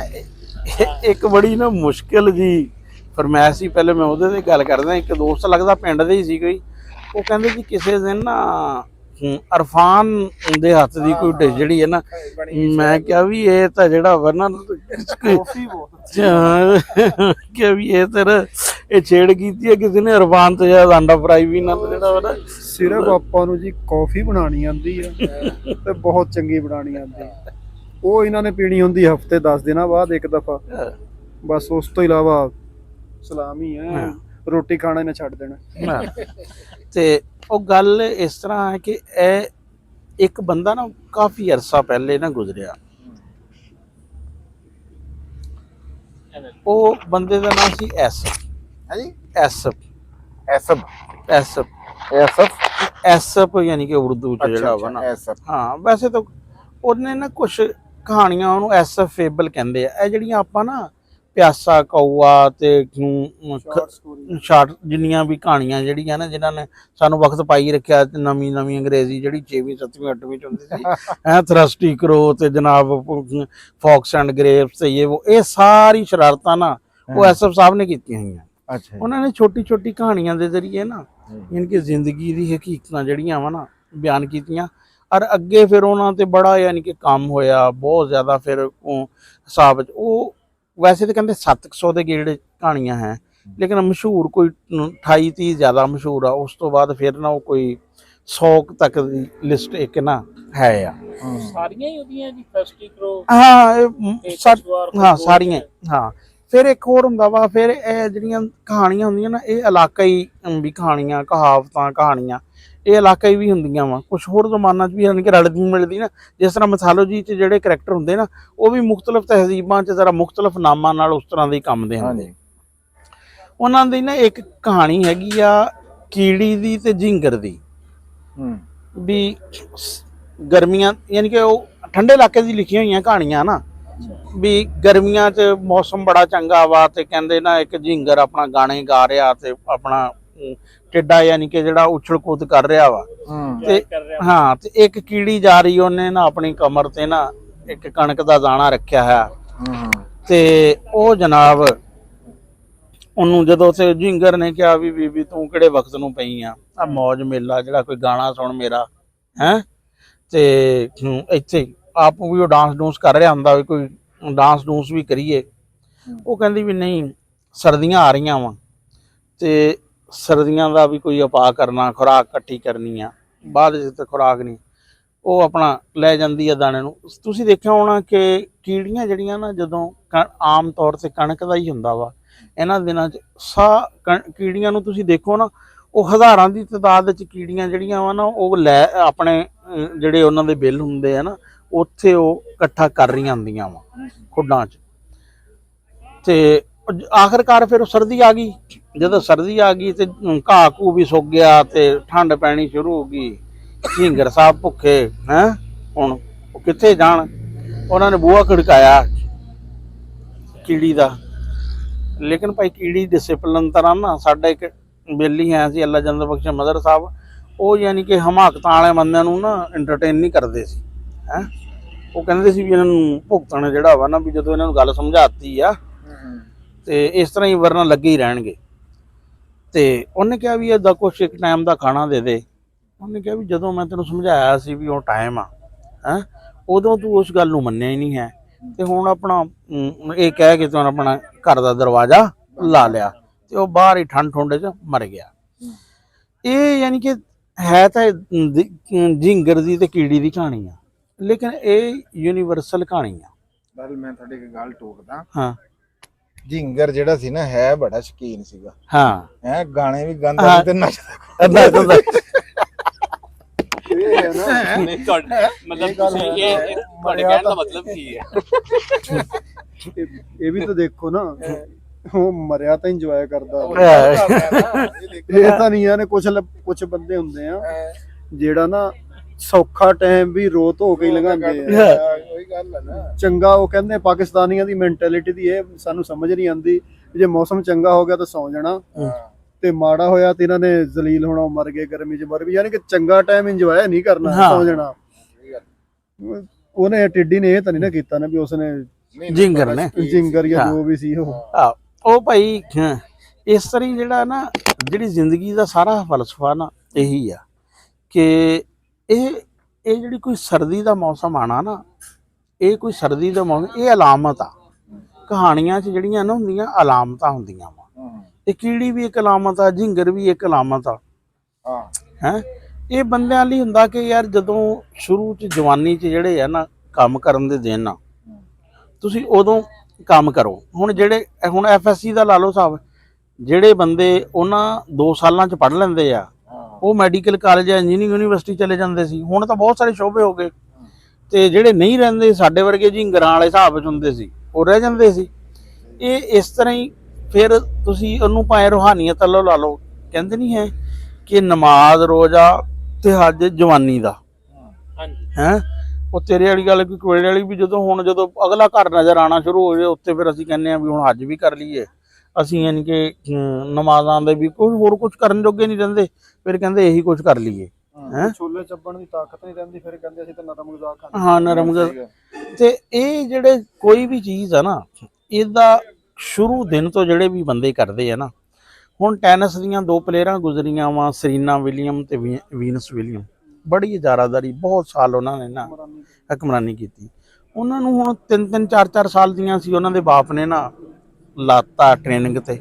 ਇੱਕ ਬੜੀ ਨਾ ਮੁਸ਼ਕਿਲ ਜੀ ਫਰਮਾਇਸ਼ ਸੀ, ਪਹਿਲੇ ਮੈਂ ਉਹਦੇ ਤੇ ਗੱਲ ਕਰਦਾ। ਇੱਕ ਦੋਸਤ ਲੱਗਦਾ ਪਿੰਡ ਦੇ ਹੀ ਸੀ ਕੋਈ, ਉਹ ਕਹਿੰਦੇ ਜੀ ਕਿਸੇ ਦਿਨ ਨਾ ਅਰਫਾਨ ਦੇ ਹੱਥ ਦੀ ਕੋਈ ਡਿਸ਼ ਜਿਹੜੀ ਹੈ ਨਾ, ਮੈਂ ਕਿਹਾ ਵੀ ਇਹ ਤਾਂ ਜਿਹੜਾ ਵਾ ਨਾ ਕਿ ਵੀ ਇਹ ਤੇਰਾ ਇਹ ਛੇੜ ਕੀਤੀ ਹੈ ਕਿਸੇ ਨੇ, ਅਰਫਾਨ ਤੋਂ ਜ਼ਿਆਦਾ ਅੰਡਾ ਫਰਾਈ ਵੀ ਨਾ ਜਿਹੜਾ ਵਾ ਨਾ। ਸਿਰਫ ਆਪਾਂ ਨੂੰ ਜੀ ਕੌਫੀ ਬਣਾਉਣੀ ਆਉਂਦੀ ਆ ਤੇ ਬਹੁਤ ਚੰਗੀ ਬਣਾਉਣੀ ਆਉਂਦੀ, ਉਹ ਇਹਨਾਂ ਨੇ ਪੀਣੀ ਹੁੰਦੀ ਹਫਤੇ 10 ਦਿਨਾਂ ਬਾਅਦ ਇੱਕ ਦਫਾ, ਬਸ। ਉਸ ਤੋਂ ਇਲਾਵਾ ਸਲਾਮ ਹੀ ਹੈ, ਰੋਟੀ ਖਾਣਾ ਇਹਨੇ ਛੱਡ ਦੇਣਾ। ਤੇ ਉਹ ਗੱਲ ਇਸ ਤਰ੍ਹਾਂ ਹੈ ਕਿ ਇਹ ਇੱਕ ਬੰਦਾ ਨਾ ਕਾਫੀ ਅਰਸਾ ਪਹਿਲੇ ਨਾ ਗੁਜ਼ਰਿਆ, ਉਹ ਬੰਦੇ ਦਾ ਨਾਮ ਸੀ ਐਸਪ ਯਾਨੀ ਕਿ ਉਰਦੂ ਚ ਜਿਹੜਾ ਵਾ ਨਾ। ਹਾਂ, ਵੈਸੇ ਤਾਂ ਉਹਨੇ ਨਾ ਕੁਛ ਕਹਾਣੀਆਂ ਉਹਨੂੰ ਐਸਪ ਫੇਬਲ ਕਹਿੰਦੇ ਆ। ਇਹ ਜਿਹੜੀਆਂ ਆਪਾਂ ਨਾ ਪਿਆਸਾ ਕਊਆ ਤੇ ਸ਼ਾਰਟ ਜਿੰਨੀਆਂ ਵੀ ਕਹਾਣੀਆਂ ਜਿਹੜੀਆਂ ਨਾ, ਜਿਨ੍ਹਾਂ ਨੇ ਸਾਨੂੰ ਵਕਤ ਪਾਈ ਰੱਖਿਆ, ਨਵੀਂ ਅੰਗਰੇਜ਼ੀ ਜਿਹੜੀ 6ਵੀਂ 7ਵੀਂ 8ਵੀਂ ਚ ਹੁੰਦੀ ਸੀ, ਥਰਸਟੀ ਕਰੋ ਤੇ ਜਨਾਬ ਫੌਕਸ ਐਂਡ ਗ੍ਰੇਵਸ ਤੇ ਇਹ ਸਾਰੀ ਸ਼ਰਾਰਤਾਂ ਨਾ ਉਹ ਐਸਐਫ ਸਾਹਿਬ ਨੇ ਕੀਤੀਆਂ ਹੋਈਆਂ। ਉਹਨਾਂ ਨੇ ਛੋਟੀ ਕਹਾਣੀਆਂ ਦੇ ਜ਼ਰੀਏ ਨਾ ਯਾਨੀ ਕਿ ਜ਼ਿੰਦਗੀ ਦੀ ਹਕੀਕਤਾਂ ਜਿਹੜੀਆਂ ਵਾ ਨਾ ਬਿਆਨ ਕੀਤੀਆਂ, ਔਰ ਅੱਗੇ ਫਿਰ ਉਹਨਾਂ ਤੇ ਬੜਾ ਯਾਨੀ ਕਿ ਕੰਮ ਹੋਇਆ ਬਹੁਤ ਜ਼ਿਆਦਾ। ਫਿਰ ਹਿਸਾਬ ਉਹ ਵੈਸੇ ਤਾਂ ਕਹਿੰਦੇ 700 ਦੇ ਗੇੜੇ ਕਹਾਣੀਆਂ ਹੈ, ਲੇਕਿਨ ਮਸ਼ਹੂਰ ਕੋਈ 28-30 ਜ਼ਿਆਦਾ ਮਸ਼ਹੂਰ ਆ। ਉਸ ਤੋਂ ਬਾਅਦ ਫਿਰ ਨਾ ਉਹ ਕੋਈ 100 ਤੱਕ ਦੀ ਲਿਸਟ ਇੱਕ ਨਾ ਹੈ ਆ। ਸਾਰੀਆਂ ਹੀ ਉਹਦੀਆਂ ਜੀ, ਫੈਸਟੀ ਕਰੋ। ਹਾਂ ਸਾਰੀਆਂ। ਹਾਂ, ਫਿਰ ਇੱਕ ਹੋਰ ਹੁੰਦਾ ਵਾ, ਫਿਰ ਇਹ ਜਿਹੜੀਆਂ ਕਹਾਣੀਆਂ ਹੁੰਦੀਆਂ ਨਾ, ਇਹ ਇਲਾਕਾਈ ਵੀ ਕਹਾਣੀਆਂ, ਕਹਾਵਤਾਂ ਕਹਾਣੀਆਂ, ਇਹ ਇਲਾਕਾਈ ਵੀ ਹੁੰਦੀਆਂ ਵਾ। ਕੁਛ ਹੋਰ ਜ਼ਮਾਨਾ 'ਚ ਵੀ ਯਾਨੀ ਕਿ ਰਲਦੀ ਮਿਲਦੀ ਨਾ, ਜਿਸ ਤਰ੍ਹਾਂ ਮਿਥਾਲੋਜੀ 'ਚ ਜਿਹੜੇ ਕਰੈਕਟਰ ਹੁੰਦੇ ਨਾ, ਉਹ ਵੀ ਮੁਖਤਲਿਫ ਤਹਿਜ਼ੀਬਾਂ 'ਚ ਜ਼ਰਾ ਮੁਖਤਲਿਫ ਨਾਮਾਂ ਨਾਲ ਉਸ ਤਰ੍ਹਾਂ ਦੇ ਕੰਮ ਦੇ ਹੁੰਦੇ। ਉਹਨਾਂ ਦੀ ਨਾ ਇੱਕ ਕਹਾਣੀ ਹੈਗੀ ਆ ਕੀੜੀ ਦੀ ਤੇ ਝਿੰਗਰ ਦੀ, ਵੀ ਗਰਮੀਆਂ ਯਾਨੀ ਕਿ ਉਹ ਠੰਡੇ ਇਲਾਕੇ ਦੀ ਲਿਖੀਆਂ ਹੋਈਆਂ ਕਹਾਣੀਆਂ ਨਾ, ਵੀ ਗਰਮੀਆਂ 'ਚ ਮੌਸਮ ਬੜਾ ਚੰਗਾ ਵਾ ਤੇ ਕਹਿੰਦੇ ਨਾ ਇੱਕ ਝਿੰਗਰ ਆਪਣਾ ਗਾਣੇ ਗਾ ਰਿਹਾ ਤੇ ਆਪਣਾ ਟਿੱਡਾ ਯਾਨੀ ਕਿ ਜਿਹੜਾ ਉਛਲ ਕੂਦ ਕਰ ਰਿਹਾ ਵਾ, ਤੇ ਹਾਂ, ਤੇ ਇੱਕ ਕੀੜੀ ਜਾ ਰਹੀ, ਉਹਨੇ ਨਾ ਆਪਣੀ ਕਮਰ ਤੇ ਨਾ ਇੱਕ ਕਣਕ ਦਾ ਦਾਣਾ ਰੱਖਿਆ ਹੈ, ਤੇ ਉਹ ਜਨਾਬ ਉਹਨੂੰ ਜਦੋਂ ਤੇ ਝਿੰਗਰ ਨੇ ਕਿਹਾ ਵੀ ਬੀਬੀ ਤੂੰ ਕਿਹੜੇ ਵਕਤ ਨੂੰ ਪਈ ਆ ਮੌਜ ਮੇਲਾ, ਜਿਹੜਾ ਕੋਈ ਗਾਣਾ ਸੁਣ ਮੇਰਾ ਹੈ, ਤੇ ਇੱਥੇ ਆਪ ਵੀ ਉਹ ਡਾਂਸ ਡੂੰਸ ਕਰ ਰਿਹਾ ਹੁੰਦਾ, ਵੀ ਕੋਈ ਡਾਂਸ ਡੂੰਸ ਵੀ ਕਰੀਏ। ਉਹ ਕਹਿੰਦੀ ਵੀ ਨਹੀਂ, ਸਰਦੀਆਂ ਆ ਰਹੀਆਂ ਵਾ ਤੇ ਸਰਦੀਆਂ ਦਾ ਵੀ ਕੋਈ ਉਪਾਅ ਕਰਨਾ, ਖੁਰਾਕ ਇਕੱਠੀ ਕਰਨੀ ਆ, ਬਾਅਦ ਵਿੱਚ ਤਾਂ ਖੁਰਾਕ ਨਹੀਂ। ਉਹ ਆਪਣਾ ਲੈ ਜਾਂਦੀ ਆ ਦਾਣੇ ਨੂੰ। ਤੁਸੀਂ ਦੇਖਿਆ ਹੋਣਾ ਕਿ ਕੀੜੀਆਂ ਜਿਹੜੀਆਂ ਨਾ ਜਦੋਂ ਆਮ ਤੌਰ ਤੇ ਕਣਕ ਦਾ ਹੀ ਹੁੰਦਾ ਵਾ, ਇਹਨਾਂ ਦਿਨਾਂ 'ਚ ਕੀੜੀਆਂ ਨੂੰ ਤੁਸੀਂ ਦੇਖੋ ਨਾ, ਉਹ ਹਜ਼ਾਰਾਂ ਦੀ ਤਾਦਾਦ ਵਿੱਚ ਕੀੜੀਆਂ ਜਿਹੜੀਆਂ ਵਾ ਨਾ ਉਹ ਲੈ ਆਪਣੇ ਜਿਹੜੇ ਉਹਨਾਂ ਦੇ ਬਿੱਲ ਹੁੰਦੇ ਆ ਨਾ ਉੱਥੇ ਉਹ ਇਕੱਠਾ ਕਰ ਰਹੀਆਂ ਹੁੰਦੀਆਂ ਵਾ ਖੁੱਡਾਂ 'ਚ। ਤੇ ਆਖਰਕਾਰ ਫਿਰ ਸਰਦੀ ਆ ਗਈ। ਜਦੋਂ ਸਰਦੀ ਆ ਗਈ ਤੇ ਘਾਹ ਘੂ ਵੀ ਸੁੱਕ ਗਿਆ ਤੇ ਠੰਡ ਪੈਣੀ ਸ਼ੁਰੂ ਹੋ ਗਈ। ਝਿੰਗਰ ਸਾਹਿਬ ਭੁੱਖੇ ਹੈਂ, ਹੁਣ ਉਹ ਕਿੱਥੇ ਜਾਣ। ਉਹਨਾਂ ਨੇ ਬੂਹਾ ਖੜਕਾਇਆ ਕੀੜੀ ਦਾ, ਲੇਕਿਨ ਭਾਈ ਕੀੜੀ ਡਿਸਿਪਲਿਨ ਤਰ੍ਹਾਂ ਨਾ, ਸਾਡਾ ਇੱਕ ਬੇਲੀ ਹੈ ਸੀ ਅੱਲਾ ਜੰਦ ਬਖਸ਼ ਮਦਰ ਸਾਹਿਬ, ਉਹ ਯਾਨੀ ਕਿ ਹਮਾਕਤਾਂ ਵਾਲੇ ਬੰਦਿਆਂ ਨੂੰ ਨਾ ਐਂਟਰਟੇਨ ਨਹੀਂ ਕਰਦੇ ਸੀ ਹੈਂ। ਉਹ ਕਹਿੰਦੇ ਸੀ ਵੀ ਇਹਨਾਂ ਨੂੰ ਭੁਗਤਣ ਜਿਹੜਾ ਵਾ ਨਾ, ਵੀ ਜਦੋਂ ਇਹਨਾਂ ਨੂੰ ਗੱਲ ਸਮਝਾਤੀ ਆ ਤੇ ਇਸ ਤਰ੍ਹਾਂ ਹੀ ਵਰਨਾ ਲੱਗੇ ਹੀ ਰਹਿਣਗੇ। ਤੇ ਉਹਨੇ ਕਿਹਾ ਵੀ ਇਹਦਾ ਕੁਛ ਇੱਕ ਟਾਈਮ ਦਾ ਖਾਣਾ ਦੇ ਦੇ। ਉਹਨੇ ਕਿਹਾ ਵੀ ਜਦੋਂ ਮੈਂ ਤੈਨੂੰ ਸਮਝਾਇਆ ਸੀ ਵੀ ਉਹ ਟਾਈਮ ਆ ਹੈਂ, ਉਦੋਂ ਤੂੰ ਉਸ ਗੱਲ ਨੂੰ ਮੰਨਿਆ ਹੀ ਨਹੀਂ ਹੈ, ਤੇ ਹੁਣ ਆਪਣਾ ਇਹ ਕਹਿ ਕੇ ਤੂੰ ਆਪਣਾ ਘਰ ਦਾ ਦਰਵਾਜ਼ਾ ਲਾ ਲਿਆ ਤੇ ਉਹ ਬਾਹਰ ਹੀ ਠੰਡ ਠੁੰਡੇ 'ਚ ਮਰ ਗਿਆ। ਇਹ ਯਾਨੀ ਕਿ ਹੈ ਤਾਂ ਝਿੰਗਰ ਦੀ ਤੇ ਕੀੜੀ ਦੀ ਕਹਾਣੀ ਆ, ਲੇਕਿਨ ਇਹ ਯੂਨੀਵਰਸਲ ਕਹਾਣੀ ਆ। ਗੱਲ ਮੈਂ ਤੁਹਾਡੀ ਇੱਕ ਗੱਲ ਟੋਕਦਾ, ਹਾਂ ਝਿੰਗਰ ਜਿਹੜਾ ਸੀ ਨਾ ਹੈ ਬੜਾ ਸ਼ੌਕੀਨ ਸੀਗਾ। ਹਾਂ ਹੈ ਗਾਣੇ ਵੀ ਗਾਉਂਦਾ ਸੀ ਤੇ ਨੱਚਦਾ। ਇਹ ਹੈ ਨਾ, ਨਹੀਂ ਤੁਹਾਡਾ ਮਤਲਬ ਤੁਸੀਂ ਇਹ ਤੁਹਾਡੇ ਕਹਿਣ ਦਾ ਮਤਲਬ ਕੀ ਹੈ? ਇਹ ਵੀ ਤਾਂ ਦੇਖੋ ਨਾ, ਉਹ ਮਰਿਆ ਤਾਂ ਇੰਜੋਏ ਕਰਦਾ। ਇਹ ਤਾਂ ਨਹੀਂ ਆ ਨੇ ਕੁਛ ਬੰਦੇ ਹੁੰਦੇ ਆ ਜਿਹੜਾ ਨਾ ਸੌਖਾ ਟਾਈਮ ਵੀ ਰੋ ਧੋ ਕੇ ਹੀ ਲੰਘਾਉਂਦੇ ਆ। ਉਹੀ ਗੱਲ ਹੈ ਨਾ, ਚੰਗਾ ਉਹ ਕਹਿੰਦੇ ਪਾਕਿਸਤਾਨੀਆਂ ਦੀ ਮੈਂਟੈਲਿਟੀ ਦੀ ਇਹ ਸਾਨੂੰ ਸਮਝ ਨਹੀਂ ਆਉਂਦੀ, ਜੇ ਮੌਸਮ ਚੰਗਾ ਹੋ ਗਿਆ ਤਾਂ ਸੌਂ ਜਾਣਾ ਤੇ ਮਾੜਾ ਹੋਇਆ ਤੇ ਇਹਨਾਂ ਨੇ ਜ਼ਲੀਲ ਹੋਣਾ, ਮਰ ਗਏ ਗਰਮੀ 'ਚ ਮਰ ਵੀ, ਯਾਨੀ ਕਿ ਚੰਗਾ ਟਾਈਮ ਇੰਜੋਏ ਨਹੀਂ ਕਰਨਾ, ਸੌਂ ਜਾਣਾ। ਉਹਨੇ ਟਿੱਡੀ ਨੇ ਇਹ ਤਾਂ ਨਹੀਂ ਨਾ ਕੀਤਾ ਨਾ ਵੀ ਉਸਨੇ ਝਿੰਗਰ ਨੇ ਜਿੰਗਰ ਜਾਂ ਜੋ ਵੀ ਸੀ ਉਹ ਭਾਈ ਇਸ ਤਰ੍ਹਾਂ ਜਿਹੜਾ ਨਾ, ਜਿਹੜੀ ਜ਼ਿੰਦਗੀ ਦਾ ਸਾਰਾ ਫਲਸਫਾ ਨਾ ਇਹੀ ਆ ਕਿ ਇਹ ਜਿਹੜੀ ਕੋਈ ਸਰਦੀ ਦਾ ਮੌਸਮ ਆਣਾ ਨਾ, ਇਹ ਕੋਈ ਸਰਦੀ ਦਾ ਮੌਸਮ, ਇਹ ਅਲਾਮਤ ਆ। ਕਹਾਣੀਆਂ 'ਚ ਜਿਹੜੀਆਂ ਨਾ ਹੁੰਦੀਆਂ ਅਲਾਮਤਾਂ ਹੁੰਦੀਆਂ ਵਾ, ਇਹ ਕੀੜੀ ਵੀ ਇੱਕ ਅਲਾਮਤ ਆ, ਝਿੰਗਰ ਵੀ ਇੱਕ ਅਲਾਮਤ ਆ ਹੈਂ। ਇਹ ਬੰਦਿਆਂ ਲਈ ਹੁੰਦਾ ਕਿ ਯਾਰ ਜਦੋਂ ਸ਼ੁਰੂ 'ਚ ਜਵਾਨੀ 'ਚ ਜਿਹੜੇ ਆ ਨਾ ਕੰਮ ਕਰਨ ਦੇ ਦਿਨ ਆ, ਤੁਸੀਂ ਉਦੋਂ ਕੰਮ ਕਰੋ। ਹੁਣ ਹੁਣ FSC ਦਾ ਲਾ ਲਓ ਹਿਸਾਬ, ਜਿਹੜੇ ਬੰਦੇ ਉਹਨਾਂ 2 ਸਾਲਾਂ 'ਚ ਪੜ੍ਹ ਲੈਂਦੇ ਆ ਉਹ ਮੈਡੀਕਲ ਕਾਲਜ ਜਾਂ ਇੰਜੀਨੀਅਰਿੰਗ ਯੂਨੀਵਰਸਿਟੀ ਚਲੇ ਜਾਂਦੇ ਸੀ। ਹੁਣ ਤਾਂ ਬਹੁਤ ਸਾਰੇ ਸ਼ੋਬੇ ਹੋ ਗਏ, ਤੇ ਜਿਹੜੇ ਨਹੀਂ ਰਹਿੰਦੇ ਸਾਡੇ ਵਰਗੇ ਝਿੰਗਰਾਂ ਵਾਲੇ ਹਿਸਾਬ 'ਚ ਹੁੰਦੇ ਸੀ ਉਹ ਰਹਿ ਜਾਂਦੇ ਸੀ। ਇਹ ਇਸ ਤਰ੍ਹਾਂ ਹੀ ਫਿਰ ਤੁਸੀਂ ਉਹਨੂੰ ਭਾਵੇਂ ਰੂਹਾਨੀਅਤ ਵੱਲੋਂ ਲਾ ਲਓ, ਕਹਿੰਦੇ ਨਹੀਂ ਹੈ ਕਿ ਨਮਾਜ਼ ਰੋਜ਼ਾ ਤੇ ਹੱਜ ਜਵਾਨੀ ਦਾ ਹੈਂ। ਉਹ ਤੇਰੇ ਵਾਲੀ ਗੱਲ ਕੋਈ ਕੋਲੇ ਵਾਲੀ ਵੀ, ਜਦੋਂ ਅਗਲਾ ਘਰ ਨਜ਼ਰ ਆਉਣਾ ਸ਼ੁਰੂ ਹੋ ਜਾਏ ਉੱਥੇ ਫਿਰ ਅਸੀਂ ਕਹਿੰਦੇ ਹਾਂ ਵੀ ਹੁਣ ਹੱਜ ਵੀ ਕਰ ਲਈਏ ਅਸੀਂ, ਯਾਨੀ ਕਿ ਨਮਾਜ਼ਾਂ ਦੇ ਵੀ ਕੋਈ ਹੋਰ ਕੁਝ ਕਰਨ ਜੋਗੇ ਨਹੀਂ ਰਹਿੰਦੇ, ਫਿਰ ਕਹਿੰਦੇ ਇਹੀ ਕੁਝ ਕਰ ਲਈਏ ਹੈਂ। ਛੋਲੇ ਚੱਬਣ ਦੀ ਤਾਕਤ ਨਹੀਂ ਰਹਿੰਦੀ, ਫਿਰ ਕਹਿੰਦੇ ਅਸੀਂ ਤਾਂ ਨਰਮ ਗੁਜ਼ਾਰ ਖਾਂਦੇ। ਹਾਂ ਨਰਮ ਗੁਜ਼ਾਰ। ਤੇ ਇਹ ਜਿਹੜੇ ਕੋਈ ਵੀ ਚੀਜ਼ ਆ ਨਾ, ਇਹਦਾ ਸ਼ੁਰੂ ਦਿਨ ਤੋਂ ਜਿਹੜੇ ਵੀ ਬੰਦੇ ਕਰਦੇ ਆ ਨਾ, ਹੁਣ ਟੈਨਿਸ ਦੀਆਂ 2 ਪਲੇਅਰਾਂ ਗੁਜ਼ਰੀਆਂ ਵਾ, ਸਰੀਨਾ ਵਿਲੀਅਮ ਤੇ ਵੀਨਸ ਵਿਲੀਅਮ, ਬੜੀ ਇਜਾਰਾਦਾਰੀ ਬਹੁਤ ਸਾਲ ਉਹਨਾਂ ਨੇ ਨਾ ਹਕਮਰਾਨੀ ਕੀਤੀ। ਉਹਨਾਂ ਨੂੰ ਹੁਣ 3-3 4-4 ਸਾਲ ਦੀਆਂ ਸੀ, ਉਹਨਾਂ ਦੇ ਬਾਪ ਨੇ ਨਾ ਲਾਤਾ ਟ੍ਰੇਨਿੰਗ ਤੇ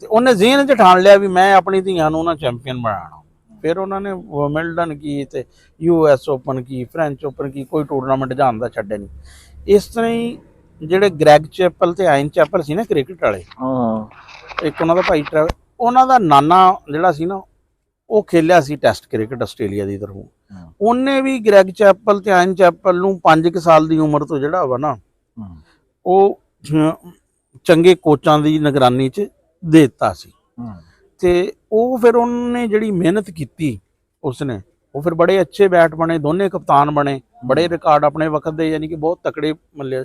ਉਹਨੇ ਜ਼ਿਹਨ 'ਚ ਠਾਣ ਲਿਆ ਵੀ ਮੈਂ ਆਪਣੀ ਧੀਆਂ ਨੂੰ ਨਾ ਚੈਂਪੀਅਨ ਬਣਾਉਣਾ। ਫਿਰ ਉਹਨਾਂ ਨੇ ਵਿੰਬਲਡਨ ਕੀ ਤੇ US ਓਪਨ ਕੀ, ਫ੍ਰੈਂਚ ਓਪਨ ਕੀ, ਕੋਈ ਟੂਰਨਾਮੈਂਟ ਜਾਣ ਦਾ ਛੱਡਿਆ ਨਹੀਂ। ਇਸ ਤਰ੍ਹਾਂ ਹੀ ਜਿਹੜੇ ਗ੍ਰੈਗ ਚੈਪਲ ਤੇ ਆਇਨ ਚੈਪਲ ਸੀ ਨਾ ਕ੍ਰਿਕਟ ਵਾਲੇ, ਇੱਕ ਉਹਨਾਂ ਦਾ ਭਾਈ ਉਹਨਾਂ ਦਾ ਨਾਨਾ ਜਿਹੜਾ ਸੀ ਨਾ ਉਹ ਖੇਲਿਆ ਸੀ ਟੈਸਟ ਕ੍ਰਿਕਟ ਆਸਟ੍ਰੇਲੀਆ ਦੀ ਤਰਫੋਂ। ਉਹਨੇ ਵੀ ਗ੍ਰੈਗ ਚੈਪਲ ਤੇ ਆਇਨ ਚੈਪਲ ਨੂੰ 5 ਸਾਲ ਦੀ ਉਮਰ ਤੋਂ ਜਿਹੜਾ ਵਾ ਨਾ ਉਹ ਚੰਗੇ ਕੋਚਾਂ ਦੀ ਨਿਗਰਾਨੀ 'ਚ ਦੇ ਦਿੱਤਾ ਸੀ। ਤੇ ਉਹ ਫਿਰ ਉਹਨੇ ਜਿਹੜੀ ਮਿਹਨਤ ਕੀਤੀ ਉਸਨੇ, ਉਹ ਫਿਰ ਬੜੇ ਅੱਛੇ ਬੈਟ ਬਣੇ, ਦੋਨੇ ਕਪਤਾਨ ਬਣੇ, ਬੜੇ ਰਿਕਾਰਡ ਆਪਣੇ ਵਕਤ ਦੇ ਯਾਨੀ ਕਿ ਬਹੁਤ ਤਕੜੇ ਮੱਲੇ।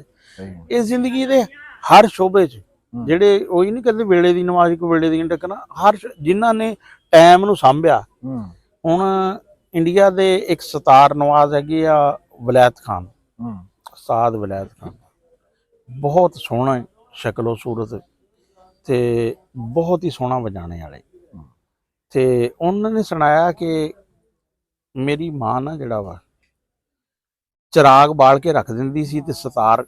ਇਸ ਜ਼ਿੰਦਗੀ ਦੇ ਹਰ ਸ਼ੋਬੇ 'ਚ ਜਿਹੜੇ ਉਹੀ ਨਹੀਂ ਕਰਦੇ ਵੇਲੇ ਦੀ ਨਮਾਜ਼ ਕੋਈ ਵੇਲੇ ਦੀ ਟੱਕਣਾ, ਹਰ ਜਿਨ੍ਹਾਂ ਨੇ ਟਾਈਮ ਨੂੰ ਸਾਂਭਿਆ। ਹੁਣ ਇੰਡੀਆ ਦੇ ਇੱਕ ਸਤਾਰ ਨਵਾਜ਼ ਹੈਗੇ ਆ ਵਲੈਤ ਖਾਨ, ਉਸਤਾਦ ਵਲੈਤ ਖਾਨ, ਬਹੁਤ ਸੋਹਣਾ ਸ਼ਕਲੋ ਸੂਰਤ ਤੇ ਬਹੁਤ ਹੀ ਸੋਹਣਾ ਵਜਾਣੇ ਵਾਲੇ। ਤੇ ਉਹਨਾਂ ਨੇ ਸੁਣਾਇਆ ਕਿ ਮੇਰੀ ਮਾਂ ਨਾ ਜਿਹੜਾ ਵਾ ਚਿਰਾਗ ਬਾਲ ਕੇ ਰੱਖ ਦਿੰਦੀ ਸੀ ਤੇ ਸਤਾਰ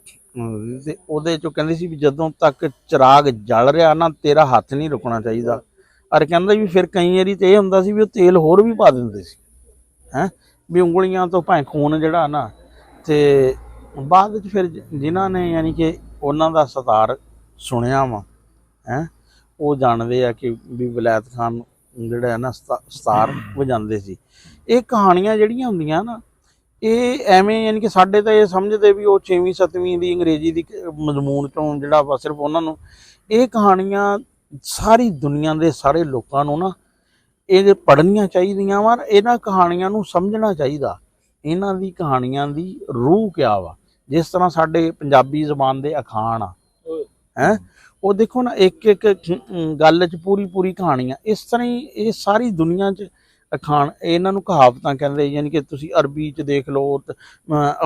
ਤੇ ਉਹਦੇ ਚੋਂ ਕਹਿੰਦੀ ਸੀ ਵੀ ਜਦੋਂ ਤੱਕ ਚਿਰਾਗ ਜਲ ਰਿਹਾ ਨਾ ਤੇਰਾ ਹੱਥ ਨਹੀਂ ਰੁਕਣਾ ਚਾਹੀਦਾ। ਔਰ ਕਹਿੰਦਾ ਵੀ ਫਿਰ ਕਈ ਵਾਰੀ ਤੇ ਇਹ ਹੁੰਦਾ ਸੀ ਵੀ ਉਹ ਤੇਲ ਹੋਰ ਵੀ ਪਾ ਦਿੰਦੇ ਸੀ ਹੈਂ, ਵੀ ਉਂਗਲੀਆਂ ਤੋਂ ਭਾਵੇਂ ਖੂਨ ਜਿਹੜਾ ਨਾ, ਤੇ ਬਾਅਦ ਵਿੱਚ ਫਿਰ ਜਿਨ੍ਹਾਂ ਨੇ ਯਾਨੀ ਕਿ ਉਹਨਾਂ ਦਾ ਸਤਾਰ ਸੁਣਿਆ ਵਾ ਹੈ, ਉਹ ਜਾਣਦੇ ਆ ਕਿ ਵੀ ਵਲਾਇਤ ਖਾਨ ਜਿਹੜਾ ਹੈ ਨਾ ਸਤਾਰ ਵਜਾਉਂਦੇ ਸੀ। ਇਹ ਕਹਾਣੀਆਂ ਜਿਹੜੀਆਂ ਹੁੰਦੀਆਂ ਨਾ, ਇਹ ਐਵੇਂ ਯਾਨੀ ਕਿ ਸਾਡੇ ਤਾਂ ਇਹ ਸਮਝਦੇ ਵੀ ਉਹ 6ਵੀਂ 7ਵੀਂ ਦੀ ਅੰਗਰੇਜ਼ੀ ਦੀ ਮਜ਼ਮੂਨ ਚੋਂ ਜਿਹੜਾ ਵਾ ਸਿਰਫ ਉਹਨਾਂ ਨੂੰ, ਇਹ ਕਹਾਣੀਆਂ ਸਾਰੀ ਦੁਨੀਆ ਦੇ ਸਾਰੇ ਲੋਕਾਂ ਨੂੰ ਨਾ ਇਹ ਪੜ੍ਹਨੀਆਂ ਚਾਹੀਦੀਆਂ ਵਾ, ਇਹਨਾਂ ਕਹਾਣੀਆਂ ਨੂੰ ਸਮਝਣਾ ਚਾਹੀਦਾ, ਇਹਨਾਂ ਦੀ ਕਹਾਣੀਆਂ ਦੀ ਰੂਹ ਕਿਆ ਵਾ। ਜਿਸ ਤਰ੍ਹਾਂ ਸਾਡੇ ਪੰਜਾਬੀ ਜ਼ੁਬਾਨ ਦੇ ਅਖਾਣ ਆ ਹੈ, ਉਹ ਦੇਖੋ ਨਾ ਇੱਕ ਇੱਕ ਗੱਲ 'ਚ ਪੂਰੀ ਪੂਰੀ ਕਹਾਣੀ ਆ। ਇਸ ਤਰ੍ਹਾਂ ਹੀ ਇਹ ਸਾਰੀ ਦੁਨੀਆ 'ਚ ਅਖਾਣ, ਇਹਨਾਂ ਨੂੰ ਕਹਾਵਤਾਂ ਕਹਿੰਦੇ, ਯਾਨੀ ਕਿ ਤੁਸੀਂ ਅਰਬੀ 'ਚ ਦੇਖ ਲਓ,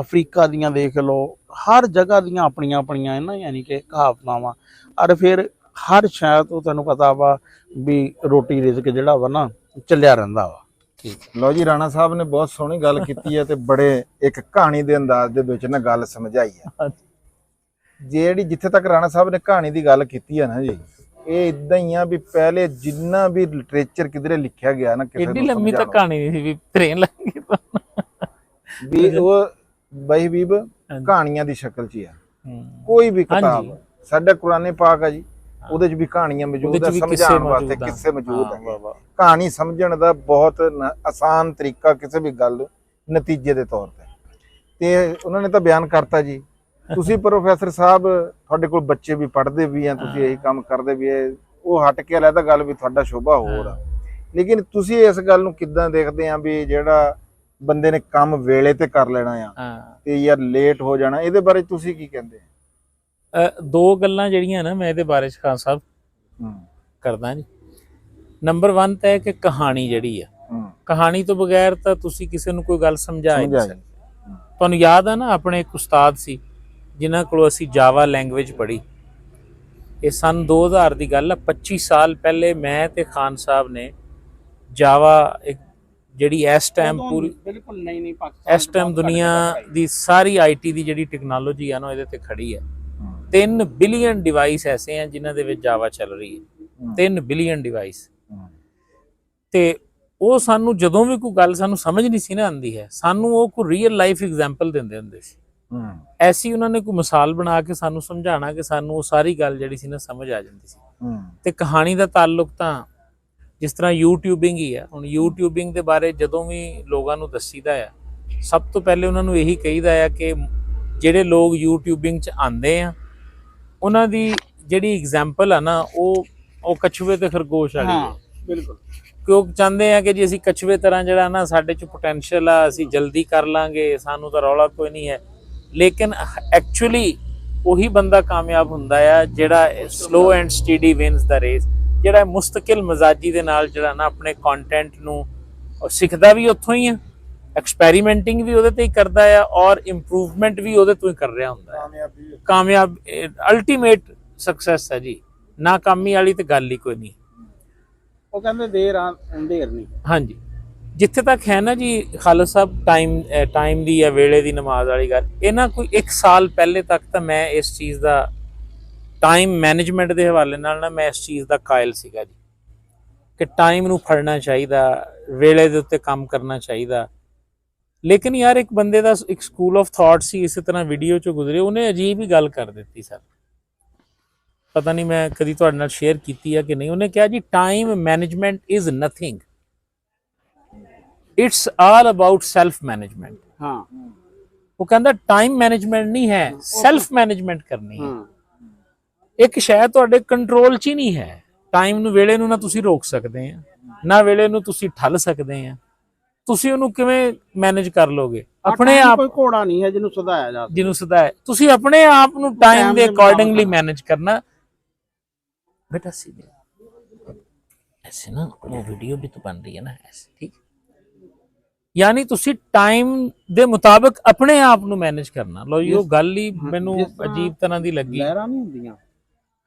ਅਫਰੀਕਾ ਦੀਆਂ ਦੇਖ ਲਓ, ਹਰ ਜਗ੍ਹਾ ਦੀਆਂ ਆਪਣੀਆਂ ਆਪਣੀਆਂ ਇਹਨਾਂ ਯਾਨੀ ਕਿ ਕਹਾਵਤਾਂ ਵਾ। ਔਰ ਫਿਰ ਹਰ ਸ਼ਾਇਦ ਤੋਂ ਤੁਹਾਨੂੰ ਪਤਾ ਵਾ ਵੀ ਰੋਟੀ ਰਿਜ਼ਕ ਜਿਹੜਾ ਵਾ ਨਾ ਚੱਲਿਆ ਰਹਿੰਦਾ ਵਾ। ਲਓ ਜੀ, ਰਾਣਾ ਸਾਹਿਬ ਨੇ ਬਹੁਤ ਸੋਹਣੀ ਗੱਲ ਕੀਤੀ ਹੈ ਤੇ ਬੜੇ ਇੱਕ ਕਹਾਣੀ ਦੇ ਅੰਦਾਜ਼ ਦੇ ਵਿੱਚ ਨਾ ਗੱਲ ਸਮਝਾਈ ਹੈ। ਜਿਹੜੀ ਜਿੱਥੇ ਤੱਕ ਰਾਣਾ ਸਾਹਿਬ ਨੇ ਕਹਾਣੀ ਦੀ ਗੱਲ ਕੀਤੀ ਹੈ ਨਾ ਜੀ, ਇਹ ਇਦਾਂ ਹੀ ਆ ਵੀ ਪਹਿਲੇ ਜਿੰਨਾ ਵੀ ਲਿਟਰੇਚਰ ਕਿਧਰੇ ਲਿਖਿਆ ਗਿਆ ਨਾ, ਕਿਸੇ ਏਡੀ ਲੰਮੀ ਤਾਂ ਕਹਾਣੀ ਨਹੀਂ ਸੀ ਵੀ ਟ੍ਰੇਨ ਲੱਗੀ ਵੀ ਉਹ ਬਈ ਬੀਬ ਕਹਾਣੀਆਂ ਦੀ ਸ਼ਕਲ 'ਚ ਹੀ ਆ। ਕੋਈ ਵੀ ਕਿਤਾਬ, ਸਾਡਾ ਕੁਰਾਨੇ ਪਾਕ ਆ ਜੀ, ਉਹਦੇ 'ਚ ਵੀ ਕਹਾਣੀਆਂ ਮੌਜੂਦ ਆ, ਸਮਝਾਉਣ ਵਾਸਤੇ ਕਿੱਸੇ ਮੌਜੂਦ ਹੈ। ਕਹਾਣੀ ਸਮਝਣ ਦਾ ਬਹੁਤ ਆਸਾਨ ਤਰੀਕਾ ਕਿਸੇ ਵੀ ਗੱਲ ਨਤੀਜੇ ਦੇ ਤੌਰ ਤੇ ਉਹਨਾਂ ਨੇ ਤਾਂ ਬਿਆਨ ਕਰਤਾ ਜੀ। ਤੁਸੀਂ ਪ੍ਰੋਫੈਸਰ ਸਾਹਿਬ, ਤੁਹਾਡੇ ਕੋਲ ਬੱਚੇ ਵੀ ਪੜ੍ਹਦੇ ਵੀ ਆ, ਤੁਸੀਂ ਇਹੀ ਕੰਮ ਕਰਦੇ ਵੀ ਹੈ, ਉਹ ਹਟ ਕੇ ਅਲੱਗ ਗੱਲ ਵੀ ਤੁਹਾਡਾ ਸ਼ੋਭਾ ਹੋਰ ਆ। ਲੇਕਿਨ ਤੁਸੀਂ ਇਸ ਗੱਲ ਨੂੰ ਕਿੱਦਾਂ ਦੇਖਦੇ ਆ ਵੀ ਜਿਹੜਾ ਬੰਦੇ ਨੇ ਕੰਮ ਵੇਲੇ ਤੇ ਕਰ ਲੈਣਾ ਆ ਤੇ ਯਾਰ ਲੇਟ ਹੋ ਜਾਣਾ, ਇਹਦੇ ਬਾਰੇ ਤੁਸੀਂ ਕੀ ਕਹਿੰਦੇ ਆ? ਦੋ ਗੱਲਾਂ ਜਿਹੜੀਆਂ ਨਾ ਮੈਂ ਇਹਦੇ ਬਾਰੇ 'ਚ ਖਾਨ ਸਾਹਿਬ ਕਰਦਾ ਜੀ। ਨੰਬਰ 1 ਤਾਂ ਹੈ ਕਿ ਕਹਾਣੀ ਜਿਹੜੀ ਆ, ਕਹਾਣੀ ਤੋਂ ਬਗੈਰ ਤਾਂ ਤੁਸੀਂ ਕਿਸੇ ਨੂੰ ਕੋਈ ਗੱਲ ਸਮਝਾ ਹੀ ਨਹੀਂ ਸਕਦੇ। ਤੁਹਾਨੂੰ ਯਾਦ ਆ ਨਾ, ਆਪਣੇ ਇੱਕ ਉਸਤਾਦ ਸੀ ਜਿਨ੍ਹਾਂ ਕੋਲੋਂ ਅਸੀਂ ਜਾਵਾ ਲੈਂਗੁਏਜ ਪੜ੍ਹੀ। ਇਹ ਸਨ 2000 ਦੀ ਗੱਲ ਆ, 25 ਸਾਲ ਪਹਿਲੇ ਮੈਂ ਤੇ ਖਾਨ ਸਾਹਿਬ ਨੇ ਜਾਵਾ, ਇੱਕ ਜਿਹੜੀ ਇਸ ਟਾਈਮ ਪੂਰੀ ਬਿਲਕੁਲ ਨਹੀਂ ਪਾਕਿਸਤਾਨ ਇਸ ਟਾਈਮ ਦੁਨੀਆ ਦੀ ਸਾਰੀ ਆਈਟੀ ਦੀ ਜਿਹੜੀ ਟੈਕਨੋਲੋਜੀ ਆ ਨਾ, ਇਹਦੇ ਤੇ ਖੜੀ ਹੈ। 3 ਬਿਲੀਅਨ ਡਿਵਾਈਸ ਐਸੇ ਆ ਜਿਨ੍ਹਾਂ ਦੇ ਵਿੱਚ ਜਾਵਾ ਚੱਲ ਰਹੀ ਹੈ, 3 ਬਿਲੀਅਨ ਡਿਵਾਈਸ। ਤੇ ਉਹ ਸਾਨੂੰ ਜਦੋਂ ਵੀ ਕੋਈ ਗੱਲ ਸਾਨੂੰ ਸਮਝ ਨਹੀਂ ਸੀ ਨਾ ਆਉਂਦੀ ਹੈ, ਸਾਨੂੰ ਉਹ ਕੋਈ ਰੀਅਲ ਲਾਈਫ ਐਗਜ਼ਾਮਪਲ ਦਿੰਦੇ ਹੁੰਦੇ ਸੀ। ਐਸੀ ਉਹਨਾਂ ਨੇ ਕੋਈ ਮਿਸਾਲ ਬਣਾ ਕੇ ਸਾਨੂੰ ਸਮਝਾਉਣਾ ਕਿ ਸਾਨੂੰ ਉਹ ਸਾਰੀ ਗੱਲ ਜਿਹੜੀ ਸੀ ਨਾ ਸਮਝ ਆ ਜਾਂਦੀ ਸੀ। ਤੇ ਕਹਾਣੀ ਦਾ ਤਾਲੁਕ ਤਾਂ ਜਿਸ ਤਰ੍ਹਾਂ ਯੂਟਿਊਬਿੰਗ ਹੀ ਆ। ਹੁਣ ਯੂਟਿਊਬਿੰਗ ਦੇ ਬਾਰੇ ਜਦੋਂ ਵੀ ਲੋਕਾਂ ਨੂੰ ਦੱਸੀਦਾ ਆ, ਸਭ ਤੋਂ ਪਹਿਲੇ ਉਹਨਾਂ ਨੂੰ ਇਹੀ ਕਹੀਦਾ ਆ ਕਿ ਜਿਹੜੇ ਲੋਕ ਯੂਟਿਊਬਿੰਗ 'ਚ ਆਉਂਦੇ ਆ, ਉਹਨਾਂ ਦੀ ਜਿਹੜੀ ਐਗਜ਼ਾਮਪਲ ਆ ਨਾ, ਉਹ ਕਛੂਏ ਤੇ ਖਰਗੋਸ਼ ਵਾਲੀ ਹੈ। ਬਿਲਕੁਲ, ਕਿਉਂ ਚਾਹੁੰਦੇ ਆ ਕਿ ਜੀ ਅਸੀਂ ਕਛੂਏ ਤਰ੍ਹਾਂ ਜਿਹੜਾ ਨਾ ਸਾਡੇ 'ਚ ਪੋਟੈਂਸ਼ੀਅਲ ਆ, ਅਸੀਂ ਜਲਦੀ ਕਰ ਲਾਂਗੇ, ਸਾਨੂੰ ਤਾਂ ਰੌਲਾ ਕੋਈ ਨਹੀਂ ਹੈ। ਲੇਕਿਨ ਐਕਚੁਅਲੀ ਉਹੀ ਬੰਦਾ ਕਾਮਯਾਬ ਹੁੰਦਾ ਆ ਜਿਹੜਾ slow and steady wins the race, ਜਿਹੜਾ ਮੁਸਤਕਿਲ ਮਜ਼ਾਜੀ ਦੇ ਨਾਲ ਜਿਹੜਾ ਨਾ ਆਪਣੇ ਕੰਟੈਂਟ ਨੂੰ ਸਿੱਖਦਾ ਵੀ ਉੱਥੋਂ ਹੀ ਆ, ਐਕਸਪੈਰੀਮੈਂਟਿੰਗ ਵੀ ਉਹਦੇ ਤੇ ਹੀ ਕਰਦਾ ਆ, ਔਰ ਇੰਪਰੂਵਮੈਂਟ ਵੀ ਉਹਦੇ ਤੋਂ ਹੀ ਕਰ ਰਿਹਾ ਹੁੰਦਾ ਹੈ। ਕਾਮਯਾਬ ਅਲਟੀਮੇਟ ਸਕਸੈਸ ਹੈ ਜੀ, ਨਾਕਾਮੀ ਵਾਲੀ ਤੇ ਗੱਲ ਹੀ ਕੋਈ ਨਹੀਂ। ਉਹ ਕਹਿੰਦੇ ਦੇਰ ਨਹੀਂ। ਹਾਂਜੀ, ਜਿੱਥੇ ਤੱਕ ਹੈ ਨਾ ਜੀ ਖਾਲਦ ਸਾਹਿਬ, ਟਾਈਮ ਦੀ ਜਾਂ ਵੇਲੇ ਦੀ ਨਮਾਜ਼ ਵਾਲੀ ਗੱਲ, ਇਹਨਾਂ ਕੋਈ 1 ਸਾਲ ਪਹਿਲੇ ਤੱਕ ਤਾਂ ਮੈਂ ਇਸ ਚੀਜ਼ ਦਾ ਟਾਈਮ ਮੈਨੇਜਮੈਂਟ ਦੇ ਹਵਾਲੇ ਨਾਲ ਨਾ ਮੈਂ ਇਸ ਚੀਜ਼ ਦਾ ਕਾਇਲ ਸੀਗਾ ਜੀ ਕਿ ਟਾਈਮ ਨੂੰ ਫੜਨਾ ਚਾਹੀਦਾ, ਵੇਲੇ ਦੇ ਉੱਤੇ ਕੰਮ ਕਰਨਾ ਚਾਹੀਦਾ। ਲੇਕਿਨ ਯਾਰ ਇੱਕ ਬੰਦੇ ਦਾ ਇੱਕ ਸਕੂਲ ਆਫ ਥਾਟ ਸੀ, ਇਸੇ ਤਰ੍ਹਾਂ ਵੀਡੀਓ 'ਚੋਂ ਗੁਜ਼ਰੇ, ਉਹਨੇ ਅਜੀਬ ਹੀ ਗੱਲ ਕਰ ਦਿੱਤੀ ਸਰ, ਪਤਾ ਨਹੀਂ ਮੈਂ ਕਦੀ ਤੁਹਾਡੇ ਨਾਲ ਸ਼ੇਅਰ ਕੀਤੀ ਹੈ ਕਿ ਨਹੀਂ। ਉਹਨੇ ਕਿਹਾ ਜੀ time management is nothing, it's all about self management. ਹਾਂ, ਉਹ ਕਹਿੰਦਾ ਟਾਈਮ ਮੈਨੇਜਮੈਂਟ ਨਹੀਂ ਹੈ, ਸੈਲਫ ਮੈਨੇਜਮੈਂਟ ਕਰਨੀ ਹੈ। ਇੱਕ ਸ਼ਾਇਦ ਤੁਹਾਡੇ ਕੰਟਰੋਲ 'ਚ ਹੀ ਨਹੀਂ ਹੈ। ਟਾਈਮ ਨੂੰ, ਵੇਲੇ ਨੂੰ ਨਾ ਤੁਸੀਂ ਰੋਕ ਸਕਦੇ ਆ, ਨਾ ਵੇਲੇ ਨੂੰ ਤੁਸੀਂ ਠੱਲ ਸਕਦੇ ਆ। ਤੁਸੀਂ ਉਹਨੂੰ ਕਿਵੇਂ ਮੈਨੇਜ ਕਰ ਲੋਗੇ? ਆਪਣੇ ਆਪ ਕੋਈ ਘੋੜਾ ਨਹੀਂ ਹੈ ਜਿਹਨੂੰ ਸਦਾਇਆ ਜਾ, ਜਿਹਨੂੰ ਸਦਾਇਆ। ਤੁਸੀਂ ਆਪਣੇ ਆਪ ਨੂੰ ਟਾਈਮ ਦੇ ਅਕੋਰਡਿੰਗਲੀ ਮੈਨੇਜ ਕਰਨਾ। बेटा सीधे ऐसे ना वो वीडियो भी तो बन रही है ना ऐसे, ठीक, यानी ਤੁਸੀਂ ਟਾਈਮ ਦੇ ਮੁਤਾਬਕ ਆਪਣੇ ਆਪ ਨੂੰ ਮੈਨੇਜ ਕਰਨਾ। ਲੋ ਜੀ, ਉਹ ਗੱਲ ਹੀ ਮੈਨੂੰ ਅਜੀਬ ਤਰ੍ਹਾਂ ਦੀ ਲੱਗੀ। ਲਹਿਰਾਂ ਨਹੀਂ ਹੁੰਦੀਆਂ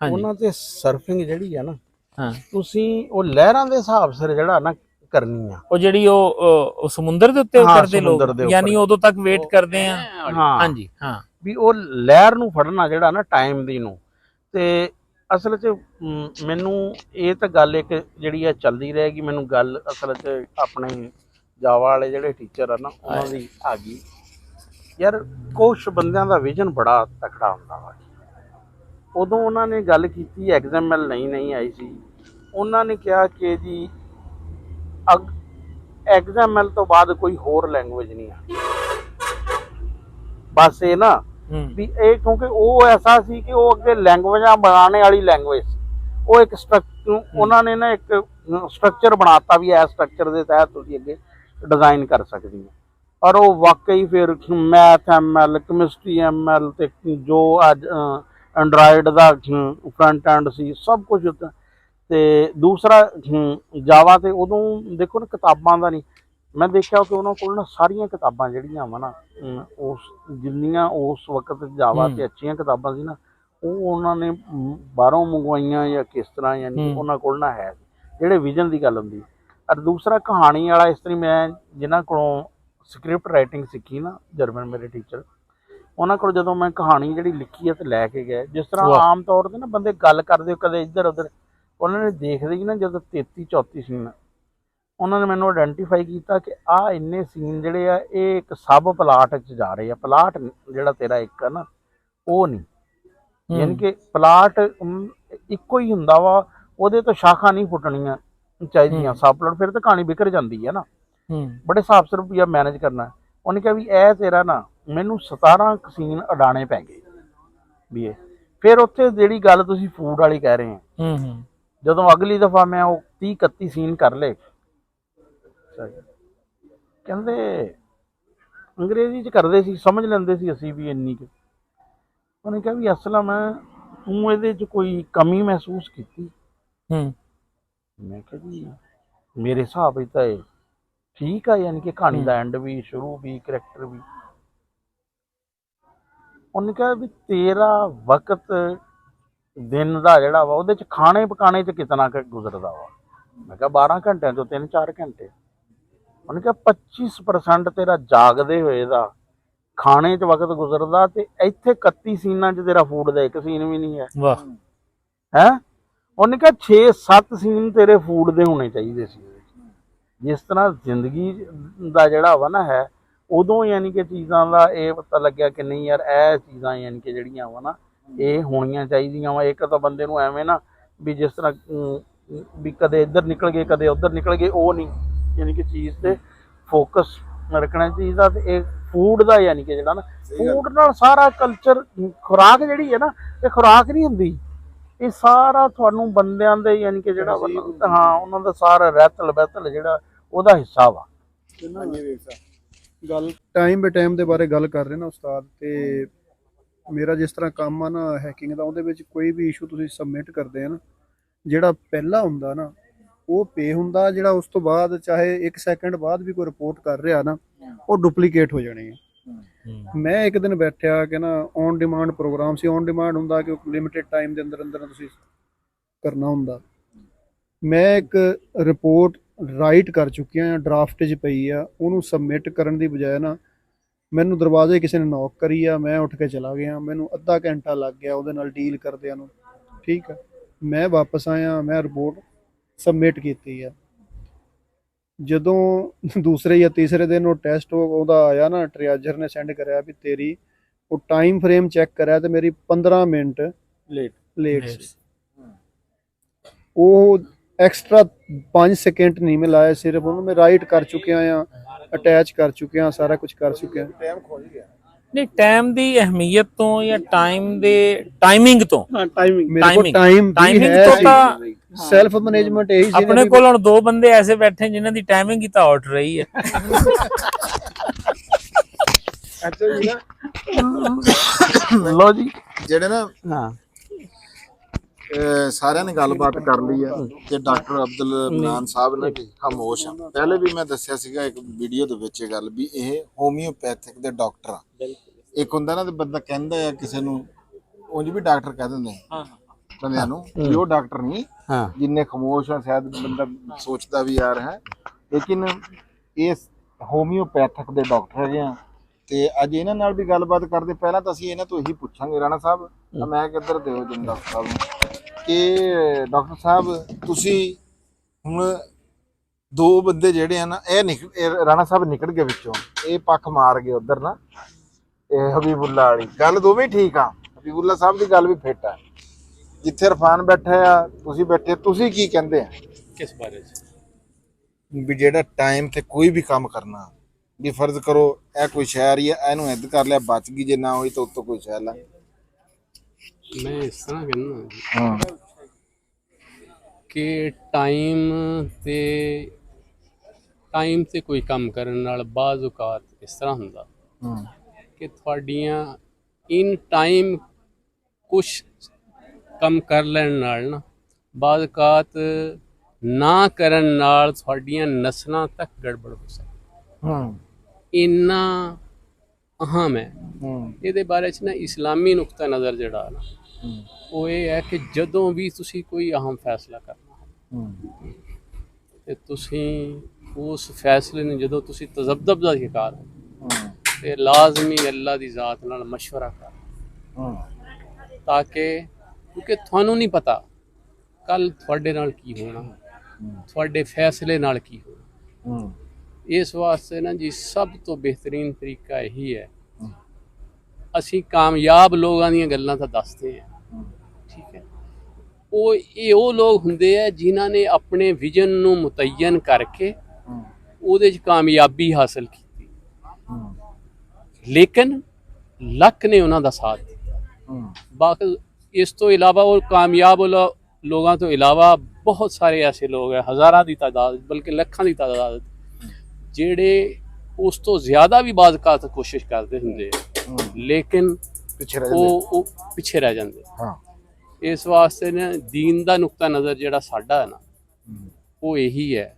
ਉਹਨਾਂ ਤੇ ਸਰਫਿੰਗ ਜਿਹੜੀ ਆ ਨਾ, ਹਾਂ, ਤੁਸੀਂ ਉਹ ਲਹਿਰਾਂ ਦੇ ਹਿਸਾਬ ਸਿਰ ਜਿਹੜਾ ਨਾ ਕਰਨੀ ਆ। ਉਹ ਜਿਹੜੀ ਉਹ ਸਮੁੰਦਰ ਦੇ ਉੱਤੇ ਕਰਦੇ ਲੋਕ, ਯਾਨੀ ਉਦੋਂ ਤੱਕ ਵੇਟ ਕਰਦੇ ਆ। ਹਾਂਜੀ, ਹਾਂ, ਵੀ ਉਹ ਲਹਿਰ ਨੂੰ ਫੜਨਾ ਜਿਹੜਾ ਨਾ ਟਾਈਮ ਦੀ ਨੂੰ। ਤੇ ਅਸਲ 'ਚ ਮੈਨੂੰ ਇਹ ਤਾਂ ਗੱਲ ਇੱਕ ਜਿਹੜੀ ਆ ਚੱਲਦੀ ਰਹੇਗੀ। ਮੈਨੂੰ ਗੱਲ ਅਸਲ 'ਚ ਆਪਣੇ ਜਾਵਾ ਵਾਲੇ ਜਿਹੜੇ ਟੀਚਰ ਆ ਨਾ ਉਹਨਾਂ ਦੀ ਆ ਗਈ ਯਾਰ। ਕੁਛ ਬੰਦਿਆਂ ਦਾ ਵਿਜ਼ਨ ਬੜਾ ਤਕੜਾ ਹੁੰਦਾ ਵਾ। ਉਦੋਂ ਉਹਨਾਂ ਨੇ ਗੱਲ ਕੀਤੀ, XML ਨਹੀਂ ਆਈ ਸੀ, ਉਹਨਾਂ ਨੇ ਕਿਹਾ ਕਿ ਜੀ XML ਤੋਂ ਬਾਅਦ ਕੋਈ ਹੋਰ ਲੈਂਗੁਏਜ ਨਹੀਂ ਆ। ਬਸ ਇਹ ਨਾ ਵੀ ਇਹ ਕਿਉਂਕਿ ਉਹ ਐਸਾ ਸੀ ਕਿ ਉਹ ਅੱਗੇ ਲੈਂਗੁਏਜਾਂ ਬਣਾਉਣੇ ਵਾਲੀ ਲੈਂਗੁਏਜ, ਉਹ ਇੱਕ ਉਹਨਾਂ ਨੇ ਨਾ ਇੱਕ ਸਟਰਕਚਰ ਬਣਾਤਾ ਵੀ ਇਸ ਸਟਰਕਚਰ ਦੇ ਤਹਿਤ ਤੁਸੀਂ ਅੱਗੇ ਡਿਜ਼ਾਈਨ ਕਰ ਸਕਦੇ ਹੋ। ਔਰ ਉਹ ਵਾਕਈ ਫਿਰ ਮੈਥ ML, ਕੈਮਿਸਟਰੀ ML ਤੇ ਜੋ ਅੱਜ ਐਂਡਰਾਇਡ ਦਾ ਫਰੰਟ ਐਂਡ ਸੀ ਸਭ ਕੁਝ। ਤੇ ਦੂਸਰਾ ਜਾਵਾ ਤੇ ਉਦੋਂ ਦੇਖੋ ਨਾ ਕਿਤਾਬਾਂ ਦਾ ਨਹੀਂ, ਮੈਂ ਦੇਖਿਆ ਕਿ ਉਹਨਾਂ ਕੋਲ ਨਾ ਸਾਰੀਆਂ ਕਿਤਾਬਾਂ ਜਿਹੜੀਆਂ ਵਾ ਨਾ ਉਸ ਜਿੰਨੀਆਂ ਉਸ ਵਕਤ ਜਾਵਾ ਤੇ ਅੱਛੀਆਂ ਕਿਤਾਬਾਂ ਸੀ ਨਾ ਉਹ ਉਹਨਾਂ ਨੇ ਬਾਹਰੋਂ ਮੰਗਵਾਈਆਂ ਜਾਂ ਕਿਸ ਤਰ੍ਹਾਂ, ਯਾਨੀ ਉਹਨਾਂ ਕੋਲ ਨਾ ਹੈ ਜਿਹੜੇ ਵਿਜ਼ਨ ਦੀ ਗੱਲ ਹੁੰਦੀ। ਔਰ ਦੂਸਰਾ ਕਹਾਣੀ ਵਾਲਾ ਇਸ ਤਰ੍ਹਾਂ ਮੈਂ ਜਿਨ੍ਹਾਂ ਕੋਲੋਂ ਸਕ੍ਰਿਪਟ ਰਾਈਟਿੰਗ ਸਿੱਖੀ ਨਾ, ਜਰਮਨ ਮੇਰੇ ਟੀਚਰ, ਉਹਨਾਂ ਕੋਲ ਜਦੋਂ ਮੈਂ ਕਹਾਣੀ ਜਿਹੜੀ ਲਿਖੀ ਹੈ ਤੇ ਲੈ ਕੇ ਗਏ, ਜਿਸ ਤਰ੍ਹਾਂ ਆਮ ਤੌਰ ਤੇ ਨਾ ਬੰਦੇ ਗੱਲ ਕਰਦੇ ਕਦੇ ਇੱਧਰ ਉੱਧਰ, ਉਹਨਾਂ ਨੇ ਦੇਖਦੇ ਹੀ ਨਾ ਜਦੋਂ 33 34 ਸੀਨ ਉਹਨਾਂ ਨੇ ਮੈਨੂੰ ਆਇਡੈਂਟੀਫਾਈ ਕੀਤਾ ਕਿ ਆਹ ਇੰਨੇ ਸੀਨ ਜਿਹੜੇ ਆ ਇਹ ਇੱਕ ਸਬ ਪਲਾਟ 'ਚ ਜਾ ਰਹੇ ਆ। ਪਲਾਟ ਜਿਹੜਾ ਤੇਰਾ ਇੱਕ ਆ ਨਾ ਉਹ ਨਹੀਂ, ਯਾਨੀ ਕਿ ਪਲਾਟ ਇੱਕੋ ਹੀ ਹੁੰਦਾ ਵਾ, ਉਹਦੇ ਤੋਂ ਸ਼ਾਖਾ ਨਹੀਂ ਫੁੱਟਣੀਆਂ ਚਾਹੀਦੀਆਂ ਸਬ ਪਲਾਟ, ਫਿਰ ਤਾਂ ਕਹਾਣੀ ਵਿਖਰ ਜਾਂਦੀ ਹੈ ਨਾ। ਬੜੇ ਹਿਸਾਬ ਸਿਰ ਰੁਪਈਆ ਮੈਨੇਜ ਕਰਨਾ। ਉਹਨੇ ਕਿਹਾ ਵੀ ਇਹ ਤੇਰਾ ਨਾ ਮੈਨੂੰ 17 ਸੀਨ ਅਡਾਣੇ ਪੈ ਗਏ ਵੀ ਇਹ। ਫਿਰ ਉੱਥੇ ਜਿਹੜੀ ਗੱਲ ਤੁਸੀਂ ਫੂਡ ਵਾਲੀ ਕਹਿ ਰਹੇ ਆ, ਜਦੋਂ ਅਗਲੀ ਦਫਾ ਮੈਂ ਉਹ 30 31 ਸੀਨ ਕਰ ਲਏ, ਕਹਿੰਦੇ ਅੰਗਰੇਜ਼ੀ 'ਚ ਕਰਦੇ ਸੀ, ਸਮਝ ਲੈਂਦੇ ਸੀ ਅਸੀਂ ਵੀ ਇੰਨੀ ਕੁ। ਉਹਨੇ ਕਿਹਾ ਵੀ ਅਸਲ ਮੈਂ ਤੂੰ ਇਹਦੇ 'ਚ ਕੋਈ ਕਮੀ ਮਹਿਸੂਸ ਕੀਤੀ? ਮੈਂ ਕਿਹਾ ਜੀ ਮੇਰੇ ਹਿਸਾਬ ਵਿੱਚ ਤਾਂ ਇਹ ਠੀਕ ਆ, ਯਾਨੀ ਕਿ ਕਹਾਣੀ ਦਾ ਐਂਡ ਵੀ, ਸ਼ੁਰੂ ਵੀ, ਕਰੈਕਟਰ ਵੀ। ਉਹਨੇ ਕਿਹਾ ਵੀ ਤੇਰਾ ਵਕਤ ਦਿਨ ਦਾ ਜਿਹੜਾ ਵਾ ਉਹਦੇ 'ਚ ਖਾਣੇ ਪਕਾਣੇ 'ਚ ਕਿਤਨਾ ਕੁ ਗੁਜ਼ਰਦਾ ਵਾ? ਮੈਂ ਕਿਹਾ 12 ਘੰਟਿਆਂ 'ਚੋਂ 3-4 ਘੰਟੇ। ਉਹਨੇ ਕਿਹਾ 25% ਤੇਰਾ ਜਾਗਦੇ ਹੋਏ ਦਾ ਖਾਣੇ 'ਚ ਵਕਤ ਗੁਜ਼ਰਦਾ, ਤੇ ਇੱਥੇ 31 ਸੀਨਾਂ 'ਚ ਤੇਰਾ ਫੂਡ ਦਾ ਇੱਕ ਸੀਨ ਵੀ ਨਹੀਂ ਹੈ। ਵਾਹ। ਹੈ ਉਹਨੇ ਕਿਹਾ 6-7 ਸੀਨ ਤੇਰੇ ਫੂਡ ਦੇ ਹੋਣੇ ਚਾਹੀਦੇ ਸੀ। ਜਿਸ ਤਰ੍ਹਾਂ ਜ਼ਿੰਦਗੀ ਦਾ ਜਿਹੜਾ ਵਾ ਨਾ ਹੈ, ਉਦੋਂ ਯਾਨੀ ਕਿ ਚੀਜ਼ਾਂ ਦਾ ਇਹ ਪਤਾ ਲੱਗਿਆ ਕਿ ਨਹੀਂ ਯਾਰ ਇਹ ਚੀਜ਼ਾਂ ਯਾਨੀ ਕਿ ਜਿਹੜੀਆਂ ਵਾ ਨਾ ਇਹ ਹੋਣੀਆਂ ਚਾਹੀਦੀਆਂ ਵਾ। ਇੱਕ ਤਾਂ ਬੰਦੇ ਨੂੰ ਐਵੇਂ ਨਾ ਵੀ ਜਿਸ ਤਰ੍ਹਾਂ ਵੀ ਕਦੇ ਇੱਧਰ ਨਿਕਲ ਗਏ ਕਦੇ ਉੱਧਰ ਨਿਕਲ ਗਏ, ਉਹ ਨਹੀਂ, ਯਾਨੀ ਕਿ ਚੀਜ਼ ਤੇ ਫੋਕਸ ਰੱਖਣਾ ਚਾਹੀਦਾ। ਤੇ ਇਹ ਫੂਡ ਦਾ ਯਾਨੀ ਕਿ ਜਿਹੜਾ ਨਾ ਫੂਡ ਨਾਲ ਸਾਰਾ ਕਲਚਰ, ਖੁਰਾਕ ਜਿਹੜੀ ਹੈ ਨਾ ਇਹ ਖੁਰਾਕ ਨਹੀਂ ਹੁੰਦੀ, ਇਹ ਸਾਰਾ ਤੁਹਾਨੂੰ ਬੰਦਿਆਂ ਦੇ ਯਾਨੀ ਕਿ ਜਿਹੜਾ ਹਾਂ ਉਹਨਾਂ ਦਾ ਸਾਰਾ ਰਹਿਤਲ ਬਹਿਤਲ ਜਿਹੜਾ ਉਹਦਾ ਹਿੱਸਾ ਵਾ। ਗੱਲ ਟਾਈਮ ਬੇ ਟਾਈਮ ਦੇ ਬਾਰੇ ਗੱਲ ਕਰ ਰਹੇ ਨਾ ਉਸਤਾਦ, ਤੇ ਮੇਰਾ ਜਿਸ ਤਰ੍ਹਾਂ ਕੰਮ ਆ ਨਾ ਹੈਕਿੰਗ ਦਾ, ਉਹਦੇ ਵਿੱਚ ਕੋਈ ਵੀ ਇਸ਼ੂ ਤੁਸੀਂ ਸਬਮਿਟ ਕਰਦੇ ਆ ਨਾ, ਜਿਹੜਾ ਪਹਿਲਾ ਹੁੰਦਾ ਨਾ ਉਹ ਪੇ ਹੁੰਦਾ, ਜਿਹੜਾ ਉਸ ਤੋਂ ਬਾਅਦ ਚਾਹੇ 1 ਸੈਕਿੰਡ ਬਾਅਦ ਵੀ ਕੋਈ ਰਿਪੋਰਟ ਕਰ ਰਿਹਾ ਨਾ ਉਹ ਡੁਪਲੀਕੇਟ ਹੋ ਜਾਣੀ ਹੈ। ਮੈਂ ਇੱਕ ਦਿਨ ਬੈਠਿਆ ਕਿ ਨਾ ਔਨ ਡਿਮਾਂਡ ਪ੍ਰੋਗਰਾਮ ਸੀ। ਔਨ ਡਿਮਾਂਡ ਹੁੰਦਾ ਕਿ ਲਿਮਿਟਿਡ ਟਾਈਮ ਦੇ ਅੰਦਰ ਅੰਦਰ ਤੁਸੀਂ ਕਰਨਾ ਹੁੰਦਾ। ਮੈਂ ਇੱਕ ਰਿਪੋਰਟ ਰਾਈਟ ਕਰ ਚੁੱਕਿਆ, ਡਰਾਫਟ 'ਚ ਪਈ ਆ, ਉਹਨੂੰ ਸਬਮਿਟ ਕਰਨ ਦੀ ਬਜਾਏ ਨਾ ਮੈਨੂੰ ਦਰਵਾਜ਼ੇ ਕਿਸੇ ਨੇ ਨੌਕ ਕਰੀ ਆ, ਮੈਂ ਉੱਠ ਕੇ ਚਲਾ ਗਿਆ। ਮੈਨੂੰ ਅੱਧਾ ਘੰਟਾ ਲੱਗ ਗਿਆ ਉਹਦੇ ਨਾਲ ਡੀਲ ਕਰਦਿਆਂ ਨੂੰ। ਠੀਕ ਆ, ਮੈਂ ਵਾਪਸ ਆਇਆ, ਮੈਂ ਰਿਪੋਰਟ ਸਬਮਿਟ ਕੀਤੀ ਆ। ਜਦੋਂ ਦੂਸਰੇ ਜਾਂ ਤੀਸਰੇ ਦਿਨ ਉਹ ਟੈਸਟ ਉਹਦਾ ਆਇਆ ਨਾ, ਟ੍ਰਿਆਜਰ ਨੇ ਸੈਂਡ ਕਰਿਆ ਵੀ ਤੇਰੀ ਉਹ ਟਾਈਮ ਫਰੇਮ ਚੈੱਕ ਕਰਿਆ ਤੇ ਮੇਰੀ 15 ਮਿੰਟ ਲੇਟ ਸੀ। ਉਹ ਐਕਸਟਰਾ 5 ਸੈਕਿੰਡ ਨਹੀਂ ਮੈਂ ਲਾਇਆ, ਸਿਰਫ ਉਹਨੂੰ ਮੈਂ ਰਾਈਟ ਕਰ ਚੁੱਕਿਆ ਆ, ਅਟੈਚ ਕਰ ਚੁੱਕਿਆ, ਸਾਰਾ ਕੁਝ ਕਰ ਚੁੱਕਿਆ। ਟਾਈਮ ਖੁੱਲ ਗਿਆ ਨਹੀਂ, ਟਾਈਮ ਦੀ ਅਹਿਮੀਅਤ ਤੋਂ ਜਾਂ ਟਾਈਮ ਦੇ ਟਾਈਮਿੰਗ ਤੋਂ, ਮੇਰੇ ਕੋਲ ਟਾਈਮ ਤੋਂ ਤਾਂ ਸੈਲਫ ਮੈਨੇਜਮੈਂਟ ਇਹੀ ਸੀ। ਆਪਣੇ ਕੋਲ ਹੁਣ 2 ਬੰਦੇ ਐਸੇ ਬੈਠੇ ਜਿਨ੍ਹਾਂ ਦੀ ਟਾਈਮਿੰਗ ਹੀ ਤਾਂ ਆਊਟ ਰਹੀ ਹੈ। ਅੱਛਾ ਜੀ ਨਾ ਲੋ ਜੀ ਜਿਹੜੇ ਨਾ ਹਾਂ ਸਾਰਿਆਂ ਨੇ ਗੱਲਬਾਤ ਕਰ ਲਈ ਆ ਤੇ ਡਾਕਟਰ ਅਬਦੁਲ ਮਨਾਨ ਸਾਹਿਬ ਨੇ ਖਾਮੋਸ਼ ਆ। ਪਹਿਲੇ ਵੀ ਮੈਂ ਦੱਸਿਆ ਸੀਗਾ ਇੱਕ ਵੀਡੀਓ ਦੇ ਵਿੱਚ ਇਹ ਗੱਲ ਵੀ ਇਹ ਹੋਮਿਓਪੈਥਿਕ ਦੇ ਡਾਕਟਰ ਆ। ਇੱਕ ਹੁੰਦਾ ਨਾ ਤੇ ਬੰਦਾ ਕਹਿੰਦਾ ਆ ਕਿਸੇ ਨੂੰ, ਉਂਝ ਵੀ ਡਾਕਟਰ ਕਹਿ ਦਿੰਦੇ ਆ ਬੰਦਿਆਂ ਨੂੰ ਵੀ ਉਹ ਡਾਕਟਰ ਨਹੀਂ, ਜਿੰਨੇ ਖਾਮੋਸ਼ ਆ ਸ਼ਾਇਦ ਬੰਦਾ ਸੋਚਦਾ ਵੀ ਯਾਰ ਹੈ, ਲੇਕਿਨ ਇਹ ਹੋਮਿਓਪੈਥਿਕ ਦੇ ਡਾਕਟਰ ਹੈਗੇ ਆ। ਤੇ ਅੱਜ ਇਹਨਾਂ ਨਾਲ ਵੀ ਗੱਲਬਾਤ ਕਰਦੇ, ਪਹਿਲਾਂ ਤਾਂ ਅਸੀਂ ਇਹਨਾਂ ਤੋਂ ਇਹੀ ਪੁੱਛਾਂਗੇ ਰਾਣਾ ਸਾਹਿਬ, ਮੈਂ ਕਿੱਧਰ ਦਿਓ ਜੀ ਡਾਕਟਰ ਸਾਹਿਬ ਨੂੰ, ਕਿ ਡਾਕਟਰ ਸਾਹਿਬ ਤੁਸੀਂ ਹੁਣ ਦੋ ਬੰਦੇ ਜਿਹੜੇ ਆ ਨਾ ਇਹ ਰਾਣਾ ਸਾਹਿਬ ਨਿਕਲ ਗਏ ਵਿੱਚੋਂ, ਇਹ ਪੱਖ ਮਾਰ ਗਏ ਉਧਰ ਨਾ, ਇਹ ਹਬੀਬੁੱਲਾ ਵਾਲੀ ਗੱਲ ਦੋਵੇਂ ਠੀਕ ਆ। ਹਬੀਬੁੱਲਾ ਸਾਹਿਬ ਦੀ ਗੱਲ ਵੀ ਫਿੱਟ ਆ। ਜਿੱਥੇ ਇਰਫਾਨ ਬੈਠਾ ਆ, ਤੁਸੀਂ ਬੈਠੇ, ਤੁਸੀਂ ਕੀ ਕਹਿੰਦੇ ਆ ਕਿਸ ਬਾਰੇ ਚ? ਵੀ ਜਿਹੜਾ ਟਾਈਮ ਤੇ ਕੋਈ ਵੀ ਕੰਮ ਕਰਨਾ, ਵੀ ਫਰਜ਼ ਕਰੋ ਇਹ ਕੋਈ ਸ਼ਹਿਰ ਹੀ ਆ, ਇਹਨੂੰ ਇੱਦ ਕਰ ਲਿਆ, ਬਚ ਗਈ, ਜੇ ਨਾ ਹੋਈ ਤਾਂ ਉੱਤੋਂ ਕੋਈ ਸ਼ਹਿਰ ਲਾ। ਮੈਂ ਇਸ ਤਰ੍ਹਾਂ ਕਹਿੰਦਾ ਹਾਂ ਕਿ ਟਾਈਮ ਤੇ ਕੋਈ ਕੰਮ ਕਰਨ ਨਾਲ ਬਾਜ਼ ਔਕਾਤ ਇਸ ਤਰ੍ਹਾਂ ਹੁੰਦਾ ਕਿ ਤੁਹਾਡੀਆਂ ਇਨ ਟਾਈਮ ਕੁਛ ਕੰਮ ਕਰ ਲੈਣ ਨਾਲ ਨਾ ਬਾਜ਼ ਔਕਾਤ ਨਾ ਕਰਨ ਨਾਲ ਤੁਹਾਡੀਆਂ ਨਸਲਾਂ ਤੱਕ ਗੜਬੜ ਹੋ ਸਕਦੀ। ਇੰਨਾ ਅਹਿਮ ਹੈ। ਇਹਦੇ ਬਾਰੇ 'ਚ ਨਾ ਇਸਲਾਮੀ ਨੁਕਤਾ ਨਜ਼ਰ ਜਿਹੜਾ ਨਾ ਉਹ ਇਹ ਹੈ ਕਿ ਜਦੋਂ ਵੀ ਤੁਸੀਂ ਕੋਈ ਅਹਿਮ ਫੈਸਲਾ ਕਰਨਾ ਤੇ ਤੁਸੀਂ ਉਸ ਫੈਸਲੇ ਨੂੰ ਜਦੋਂ ਤੁਸੀਂ ਤਜ਼ੱਬੁਤ ਦਾ ਸ਼ਿਕਾਰ ਹੋ ਤੇ ਲਾਜ਼ਮੀ ਅੱਲਾ ਦੀ ਜ਼ਾਤ ਨਾਲ ਮਸ਼ਵਰਾ ਕਰੋ, ਤਾਂ ਕਿ ਕਿਉਂਕਿ ਤੁਹਾਨੂੰ ਨਹੀਂ ਪਤਾ ਕੱਲ ਤੁਹਾਡੇ ਨਾਲ ਕੀ ਹੋਣਾ, ਤੁਹਾਡੇ ਫੈਸਲੇ ਨਾਲ ਕੀ ਹੋਣਾ। ਇਸ ਵਾਸਤੇ ਨਾ ਜੀ ਸਭ ਤੋਂ ਬਿਹਤਰੀਨ ਤਰੀਕਾ ਇਹੀ ਹੈ, ਅਸੀਂ ਕਾਮਯਾਬ ਲੋਕਾਂ ਦੀਆਂ ਗੱਲਾਂ ਤਾਂ ਦੱਸਦੇ ਹਾਂ, ਠੀਕ ਹੈ, ਉਹ ਲੋਕ ਹੁੰਦੇ ਆ ਜਿਨ੍ਹਾਂ ਨੇ ਆਪਣੇ ਵਿਜ਼ਨ ਨੂੰ ਮੁਤੱਯਨ ਕਰਕੇ ਉਹਦੇ 'ਚ ਕਾਮਯਾਬੀ ਹਾਸਲ ਕੀਤੀ, ਲੇਕਿਨ ਲੱਕ ਨੇ ਉਹਨਾਂ ਦਾ ਸਾਥ ਦਿੱਤਾ। ਬਾਕੀ ਇਸ ਤੋਂ ਇਲਾਵਾ ਉਹ ਕਾਮਯਾਬ ਲੋਕਾਂ ਤੋਂ ਇਲਾਵਾ ਬਹੁਤ ਸਾਰੇ ਐਸੇ ਲੋਕ ਹੈ, ਹਜ਼ਾਰਾਂ ਦੀ ਤਾਦਾਦ ਬਲਕਿ ਲੱਖਾਂ ਦੀ ਤਾਦਾਦ, ਜਿਹੜੇ ਉਸ ਤੋਂ ਜ਼ਿਆਦਾ ਵੀ ਬਾਜ਼ ਔਕਾਤ ਕੋਸ਼ਿਸ਼ ਕਰਦੇ ਹੁੰਦੇ ਆ ਲੇਕਿਨ ਉਹ ਪਿੱਛੇ ਰਹਿ ਜਾਂਦੇ। ਇਸ ਵਾਸਤੇ ਨਾ ਦੀਨ ਦਾ ਨੁਕਤਾ ਨਜ਼ਰ ਜਿਹੜਾ ਸਾਡਾ ਹੈ ਨਾ ਉਹ ਇਹੀ ਹੈ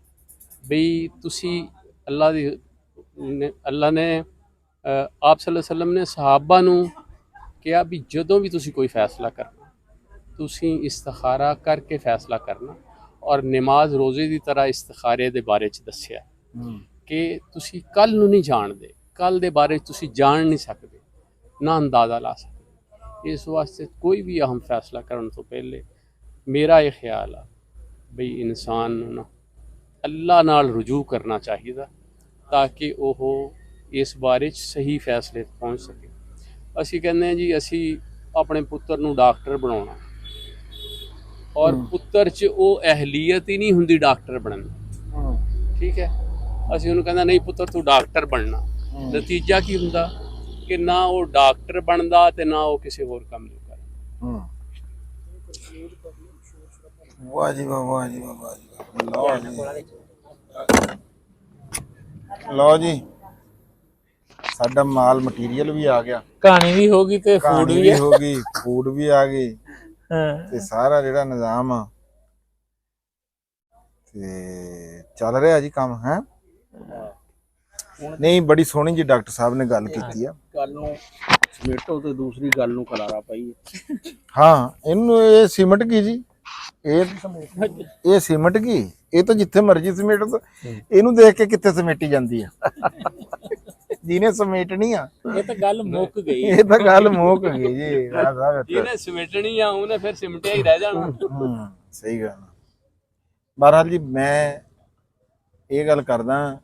ਬਈ ਤੁਸੀਂ ਅੱਲਾ ਨੇ ਆਪ ਸੱਲੱਲਾਹੁ ਅਲੈਹਿ ਵਸੱਲਮ ਨੇ ਸਹਾਬਾ ਨੂੰ ਕਿਹਾ ਵੀ ਜਦੋਂ ਵੀ ਤੁਸੀਂ ਕੋਈ ਫੈਸਲਾ ਕਰਨਾ ਤੁਸੀਂ ਇਸਤਿਖਾਰਾ ਕਰਕੇ ਫੈਸਲਾ ਕਰਨਾ, ਔਰ ਨਮਾਜ਼ ਰੋਜ਼ੇ ਦੀ ਤਰ੍ਹਾਂ ਇਸਤਿਖਾਰੇ ਦੇ ਬਾਰੇ 'ਚ ਦੱਸਿਆ ਕਿ ਤੁਸੀਂ ਕੱਲ ਨੂੰ ਨਹੀਂ ਜਾਣਦੇ, ਕੱਲ ਦੇ ਬਾਰੇ 'ਚ ਤੁਸੀਂ ਜਾਣ ਨਹੀਂ ਸਕਦੇ, ਨਾ ਅੰਦਾਜ਼ਾ ਲਾ ਸਕਦੇ। ਇਸ ਵਾਸਤੇ ਕੋਈ ਵੀ ਅਹਿਮ ਫੈਸਲਾ ਕਰਨ ਤੋਂ ਪਹਿਲੇ ਮੇਰਾ ਇਹ ਖਿਆਲ ਆ ਬਈ ਇਨਸਾਨ ਨੂੰ ਨਾ ਅੱਲਾ ਨਾਲ ਰਜੂ ਕਰਨਾ ਚਾਹੀਦਾ ਤਾਂ ਕਿ ਉਹ ਇਸ ਬਾਰੇ 'ਚ ਸਹੀ ਫੈਸਲੇ ਪਹੁੰਚ ਸਕੇ। ਅਸੀਂ ਕਹਿੰਦੇ ਹਾਂ ਜੀ ਅਸੀਂ ਆਪਣੇ ਪੁੱਤਰ ਨੂੰ ਡਾਕਟਰ ਬਣਾਉਣਾ, ਔਰ ਪੁੱਤਰ 'ਚ ਉਹ ਅਹਲੀਅਤ ਹੀ ਨਹੀਂ ਹੁੰਦੀ ਡਾਕਟਰ ਬਣਨ, ਠੀਕ ਹੈ, ਅਸੀਂ ਉਹਨੂੰ ਕਹਿੰਦਾ ਨਹੀਂ ਪੁੱਤਰ ਤੂੰ ਡਾਕਟਰ ਬਣਨਾ, ਨਤੀਜਾ ਕੀ ਹੁੰਦਾ ਕਿ ਨਾ ਉਹ ਡਾਕਟਰ ਬਣਦਾ ਤੇ ਨਾ ਉਹ ਕਿਸੇ ਹੋਰ ਕੰਮ ਨੂੰ ਕਰਦਾ। ਵਾਹ ਜੀ ਵਾਹ, ਵਾਹ ਜੀ ਵਾਹ, ਵਾਹ ਜੀ ਵਾਹ। ਲਓ ਜੀ ਸਾਡਾ ਮਾਲ ਮਟੀਰੀਅਲ ਵੀ ਆ ਗਿਆ, ਕਹਾਣੀ ਵੀ ਹੋ ਗਈ ਤੇ ਫੂਡ ਵੀ ਹੋ ਗਈ, ਫੂਡ ਵੀ ਆ ਗਈ, ਤੇ ਸਾਰਾ ਜਿਹੜਾ ਨਿਜ਼ਾਮ ਆ ਤੇ ਚੱਲ ਰਿਹਾ ਜੀ ਕੰਮ ਹੈ। ਨਹੀਂ ਬੜੀ ਸੋਹਣੀ ਜੀ ਡਾਕਟਰ ਸਾਹਿਬ ਨੇ ਗੱਲ ਕੀਤੀ ਆ। ਗੱਲ ਨੂੰ ਸਮੇਟੋ ਤੇ ਦੂਸਰੀ ਗੱਲ ਨੂੰ ਖਲਾਰਾ ਪਾਈ। ਹਾਂ ਇਹਨੂੰ ਇਹ ਸਿਮਟ ਗਈ ਜੀ, ਇਹ ਸਿਮਟ ਗਈ, ਇਹ ਤਾਂ ਜਿੱਥੇ ਮਰਜ਼ੀ ਸਮੇਟ, ਇਹਨੂੰ ਦੇਖ ਕੇ ਕਿੱਥੇ ਸਮੇਟੀ ਜਾਂਦੀ ਆ ਜਿਹਨੇ ਸਮੇਟਣੀ ਆ। ਇਹ ਤਾਂ ਗੱਲ ਮੁੱਕ ਗਈ, ਇਹ ਤਾਂ ਗੱਲ ਮੁੱਕ ਗਈ ਜੀ। ਜਿਹਨੇ ਸਮੇਟਣੀ ਆ ਉਹਨੇ ਫਿਰ ਸਿਮਟਿਆ ਹੀ ਰਹਿ ਜਾਣਾ। ਸਹੀ ਗੱਲ। ਬਹਰਹਾਲ ਜੀ ਮੈਂ ਇਹ ਗੱਲ ਕਰਦਾ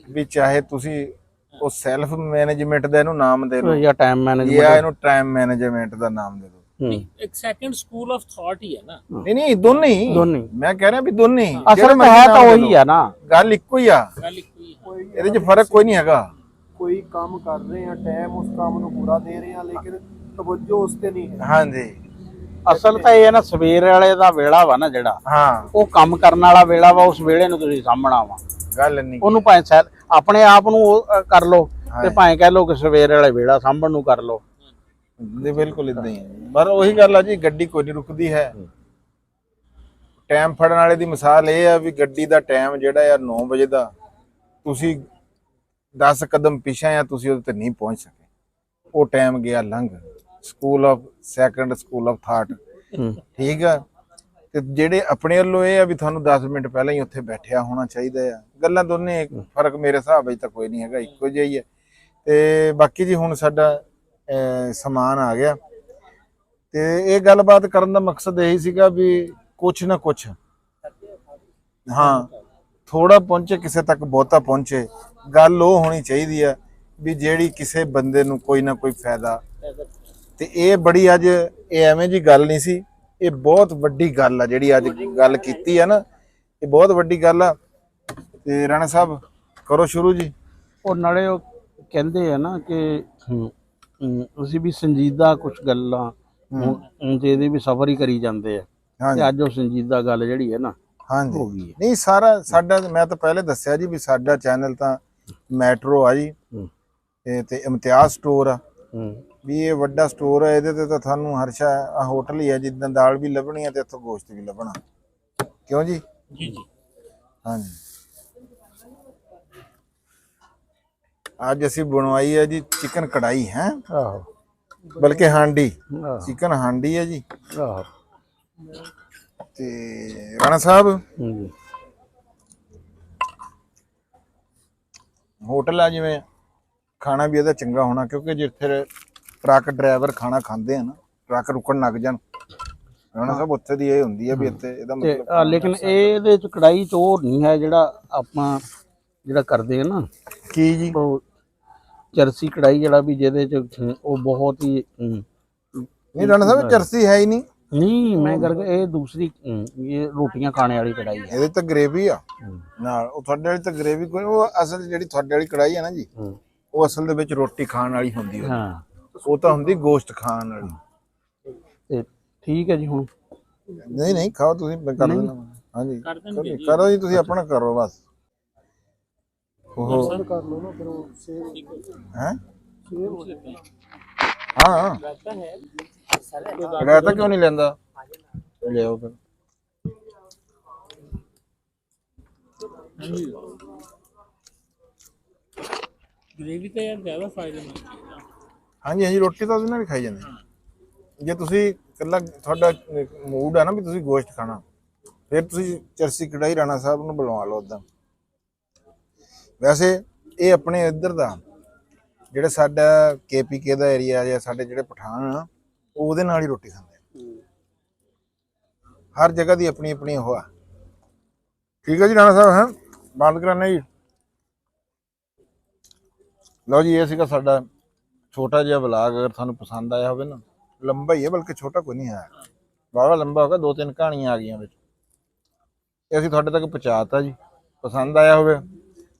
ਵੀ ਚਾਹੇ ਤੁਸੀਂ ਉਹ ਸੈਲਫ ਮੈਨੇਜਮੈਂਟ ਦਾ ਇਹਨੂੰ ਨਾਮ ਦੇ ਲਓ ਜਾਂ ਟਾਈਮ ਮੈਨੇਜਮੈਂਟ, ਜਾਂ ਇਹਨੂੰ ਟਾਈਮ ਮੈਨੇਜਮੈਂਟ ਦਾ ਨਾਮ ਦੇ ਦਿਓ, ਇੱਕ ਸੈਕੰਡ ਸਕੂਲ ਆਫ ਥਾਟ ਹੀ ਹੈ ਨਾ। ਨਹੀਂ ਦੋਨੇ ਹੀ, ਮੈਂ ਕਹਿ ਰਿਹਾ ਵੀ ਦੋਨੇ ਹੀ, ਅਸਲ ਵਿੱਚ ਹੈ ਤਾਂ ਉਹੀ ਆ ਨਾ, ਗੱਲ ਇੱਕੋ ਹੀ ਆ, ਗੱਲ ਇੱਕੋ ਹੀ ਹੈ, ਇਹਦੇ 'ਚ ਫਰਕ ਕੋਈ ਨਹੀਂ ਹੈਗਾ। ਕੋਈ ਕੰਮ ਕਰ ਰਹੇ ਆ, ਟਾਈਮ ਉਸ ਕੰਮ ਨੂੰ ਪੂਰਾ ਦੇ ਰਹੇ ਆ, ਲੇਕਿਨ ਤਵੱਜੋ ਉਸ ਤੇ ਨਹੀਂ ਹੈ। ਹਾਂਜੀ ਅਸਲ ਤਾਂ ਇਹ ਹੈ ਨਾ ਸਵੇਰ ਵਾਲੇ ਦਾ ਵੇਲਾ ਵਾ ਨਾ ਜਿਹੜਾ, ਹਾਂ ਉਹ ਕੰਮ ਕਰਨ ਵਾਲਾ ਵੇਲਾ ਵਾ, ਉਸ ਵੇਲੇ ਨੂੰ ਤੁਸੀਂ ਸਾਂਭਣਾ ਵਾ। ਗੱਲ ਨਹੀਂ, ਉਹਨੂੰ ਭਾਵੇਂ ਆਪਣੇ ਆਪ ਨੂੰ ਕਰ ਲਓ ਤੇ ਭਾਵੇਂ ਕਹਿ ਲਓ ਕਿ ਸਵੇਰ ਵਾਲੇ ਵੇਲਾ ਸਾਂਭਣ ਨੂੰ ਕਰ ਲਓ। ਬਿਲਕੁਲ ਇਦਾਂ ਹੀ ਹੈ। ਪਰ ਉਹੀ ਗੱਲ ਆ ਜੀ, ਗੱਡੀ ਕੋਈ ਨਹੀਂ ਰੁਕਦੀ ਹੈ। ਟਾਈਮ ਫੜਨ ਵਾਲੇ ਦੀ ਮਿਸਾਲ ਇਹ ਆ ਵੀ ਗੱਡੀ ਦਾ ਟਾਈਮ ਜਿਹੜਾ ਆ 9 ਵਜੇ ਦਾ, ਤੁਸੀਂ 10 ਕਦਮ ਪਿੱਛੇ ਆ, ਤੁਸੀਂ ਉਹਦੇ ਤੇ ਨਹੀਂ ਪਹੁੰਚ ਸਕੇ, ਉਹ ਟਾਈਮ ਗਿਆ ਲੰਘ। School of second, school of thought, ਠੀਕ ਆ। ਤੇ ਜਿਹੜੇ ਆਪਣੇ ਵੱਲੋਂ ਇਹ ਆ ਵੀ ਤੁਹਾਨੂੰ 10 ਮਿੰਟ ਪਹਿਲਾਂ ਹੀ ਉੱਥੇ ਬੈਠਿਆ ਹੋਣਾ ਚਾਹੀਦਾ ਆ। ਗੱਲਾਂ ਦੋਨੇ ਫਰਕ ਮੇਰੇ ਹਿਸਾਬ ਵਿੱਚ ਤਾਂ ਕੋਈ ਨਹੀਂ ਹੈਗਾ, ਇੱਕੋ ਜਿਹਾ ਹੀ ਹੈ। ਤੇ ਬਾਕੀ ਜੀ ਹੁਣ ਸਾਡਾ ਸਮਾਨ ਆ ਗਿਆ, ਤੇ ਇਹ ਗੱਲਬਾਤ ਕਰਨ ਦਾ ਮਕਸਦ ਇਹੀ ਸੀਗਾ ਵੀ ਕੁਛ ਨਾ ਕੁਛ, ਹਾਂ ਥੋੜਾ ਪਹੁੰਚੇ ਕਿਸੇ ਤੱਕ ਬਹੁਤਾ ਪਹੁੰਚੇ। ਗੱਲ ਉਹ ਹੋਣੀ ਚਾਹੀਦੀ ਆ ਵੀ ਜਿਹੜੀ ਕਿਸੇ ਬੰਦੇ ਨੂੰ ਕੋਈ ਨਾ ਕੋਈ ਫਾਇਦਾ। ਤੇ ਇਹ ਬੜੀ ਅੱਜ ਇਹ ਐਵੇਂ ਜੀ ਗੱਲ ਨਹੀਂ ਸੀ, ਇਹ ਬਹੁਤ ਵੱਡੀ ਗੱਲ ਆ ਜਿਹੜੀ ਅੱਜ ਗੱਲ ਕੀਤੀ ਆ ਨਾ, ਇਹ ਬਹੁਤ ਵੱਡੀ ਗੱਲ ਆ। ਤੇ ਰਾਣਾ ਸਾਹਿਬ ਕਰੋ ਸ਼ੁਰੂ ਜੀ। ਉਹ ਨਾਲੇ ਉਹ ਕਹਿੰਦੇ ਆ ਨਾ ਕਿ ਅਸੀਂ ਵੀ ਸੰਜੀਦਾ ਕੁਝ ਗੱਲਾਂ ਹੁਣ ਤੇ ਇਹਦੇ ਵੀ ਸਫਰ ਹੀ ਕਰੀ ਜਾਂਦੇ ਆ, ਤੇ ਅੱਜ ਉਹ ਸੰਜੀਦਾ ਗੱਲ ਜਿਹੜੀ ਹੈ ਨਾ ਹੋ ਹਾਂਜੀ ਗਈ ਹੈ। ਨਹੀਂ ਸਾਰਾ ਸਾਡਾ, ਮੈਂ ਤਾਂ ਪਹਿਲੇ ਦੱਸਿਆ ਜੀ ਵੀ ਸਾਡਾ ਚੈਨਲ ਤਾਂ ਮੈਟਰੋ ਆ ਜੀ, ਤੇ ਇਮਤਿਆਜ਼ ਸਟੋਰ ਆ ਵੀ ਇਹ ਵੱਡਾ ਸਟੋਰ ਹੈ। ਇਹਦੇ ਤੇ ਤਾਂ ਤੁਹਾਨੂੰ ਹਰਸ਼ਾ ਹੋਟਲ ਹੀ ਹੈ, ਜਿੱਦਾਂ ਦਾਲ ਵੀ ਲੱਭਣੀ ਹੈ ਤੇ ਇੱਥੋਂ ਗੋਸ਼ਤ ਵੀ ਲੱਭਣਾ, ਕਿਉਂ ਜੀ? ਜੀ ਜੀ। ਹਾਂਜੀ ਅੱਜ ਅਸੀਂ ਬਣਵਾਈ ਹੈ ਜੀ ਚਿਕਨ ਕੜਾਈ ਹੈ, ਆਹੋ ਬਲਕਿ ਹਾਂਡੀ, ਚਿਕਨ ਹਾਂਡੀ ਹੈ ਜੀ। ਆਹੋ ਤੇ ਰਾਣਾ ਸਾਹਿਬ ਹੋਟਲ ਆ, ਜਿਵੇਂ ਖਾਣਾ ਵੀ ਇਹਦਾ ਚੰਗਾ ਹੋਣਾ, ਕਿਉਂਕਿ ਜਿੱਥੇ ਟਰੱਕ ਡਰਾਈਵਰ ਖਾਣਾ ਖਾਂਦੇ ਆ ਨਾ, ਟਰੱਕ ਰੁਕਣ ਲੱਗ ਜਾਣ, ਰਾਣਾ ਸਾਹਿਬ ਉੱਥੇ ਦੀ ਇਹ ਹੁੰਦੀ ਹੈ ਵੀ ਇੱਥੇ ਇਹਦਾ ਮਤਲਬ। ਲੇਕਿਨ ਇਹਦੇ ਚ ਕੜਾਈ ਚ ਉਹ ਨਹੀਂ ਹੈ ਜਿਹੜਾ ਆਪਾਂ ਜਿਹੜਾ ਕਰਦੇ ਆ ਨਾ, ਕੀ ਜੀ? ਉਹ ਚਰਸੀ ਕੜਾਈ ਜਿਹੜਾ ਵੀ ਜਿਹਦੇ ਚ ਉਹ ਬਹੁਤ ਹੀ ਨਹੀਂ ਰਾਣਾ ਸਾਹਿਬ ਚਰਸੀ ਹੈ ਹੀ ਨਹੀਂ। ਨਹੀਂ ਮੈਂ ਕਰਕੇ ਇਹ ਦੂਸਰੀ ਇਹ ਰੋਟੀਆਂ ਖਾਣੇ ਵਾਲੀ ਕੜਾਈ ਹੈ। ਇਹਦੇ ਤਾਂ ਗ੍ਰੇਵੀ ਆ ਨਾਲ, ਉਹ ਤੁਹਾਡੇ ਵਾਲੀ ਤਾਂ ਗ੍ਰੇਵੀ ਕੋਈ, ਉਹ ਅਸਲ ਜਿਹੜੀ ਤੁਹਾਡੇ ਵਾਲੀ ਕੜਾਈ ਹੈ ਨਾ ਜੀ, ਉਹ ਅਸਲ ਦੇ ਵਿੱਚ ਰੋਟੀ ਖਾਣ ਵਾਲੀ ਹੁੰਦੀ ਹੈ। ਹਾਂ ਉਹ ਤਾਂ ਹੁੰਦੀ ਗੋਸ਼ਤ ਖਾਣ ਵਾਲੀ। ਤੇ ਠੀਕ ਹੈ ਜੀ। ਹੁਣ ਨਹੀਂ ਨਹੀਂ ਖਾਓ ਤੁਸੀਂ, ਮੈਂ ਕਰ ਦੇਣਾ। ਹਾਂਜੀ ਕਰੋ ਜੀ, ਤੁਸੀਂ ਆਪਣਾ ਕਰੋ ਬਸ। ਉਹ ਕਰ ਲਓ ਨਾ ਫਿਰ ਉਹ ਸੇਵ ਹੈ ਹਾਂ ਰਾਇਤਾ ਕਿਉਂ ਨਹੀਂ ਲੈਂਦਾ? ਲਿਆਓ ਫਿਰ। ਗ੍ਰੇਵੀ ਤਾਂ ਯਾਰ ਜ਼ਿਆਦਾ ਫਾਇਦੇਮੰਦ ਹੈ। ਹਾਂਜੀ ਹਾਂਜੀ, ਰੋਟੀ ਤਾਂ ਉਹਦੇ ਨਾਲ ਹੀ ਖਾਈ ਜਾਂਦੇ। ਜੇ ਤੁਸੀਂ ਇਕੱਲਾ ਤੁਹਾਡਾ ਮੂਡ ਆ ਨਾ ਵੀ ਤੁਸੀਂ ਗੋਸ਼ਤ ਖਾਣਾ, ਫਿਰ ਤੁਸੀਂ ਚਰਸੀ ਕੜਾਈ ਰਾਣਾ ਸਾਹਿਬ ਨੂੰ ਬੁਲਵਾ ਲਓ ਉੱਦਾਂ। ਵੈਸੇ ਇਹ ਆਪਣੇ ਇੱਧਰ ਦਾ ਜਿਹੜਾ ਸਾਡਾ KPK ਦਾ ਏਰੀਆ ਜਾਂ ਸਾਡੇ ਜਿਹੜੇ ਪਠਾਨ ਆ, ਉਹ ਉਹਦੇ ਨਾਲ ਹੀ ਰੋਟੀ ਖਾਂਦੇ ਆ। ਹਰ ਜਗ੍ਹਾ ਦੀ ਆਪਣੀ ਆਪਣੀ ਉਹ ਆ। ਠੀਕ ਹੈ ਜੀ ਰਾਣਾ ਸਾਹਿਬ, ਹੈ ਬੰਦ ਕਰਾਨਾ ਜੀ। ਲਓ ਜੀ, ਇਹ ਸੀਗਾ ਸਾਡਾ ਛੋਟਾ ਜਿਹਾ ਵਲਾਗ। ਅਗਰ ਤੁਹਾਨੂੰ ਪਸੰਦ ਆਇਆ ਹੋਵੇ ਨਾ, ਲੰਬਾ ਹੀ ਹੈ ਬਲਕਿ ਛੋਟਾ ਕੋਈ ਨਹੀਂ ਹੈ, ਬਾਹਲਾ ਲੰਬਾ ਹੋਗਾ, 2-3 ਕਹਾਣੀਆਂ ਆ ਗਈਆਂ ਵਿੱਚ। ਇਹ ਅਸੀਂ ਤੁਹਾਡੇ ਤੱਕ ਪਹੁੰਚਾਤਾ ਜੀ। ਪਸੰਦ ਆਇਆ ਹੋਵੇ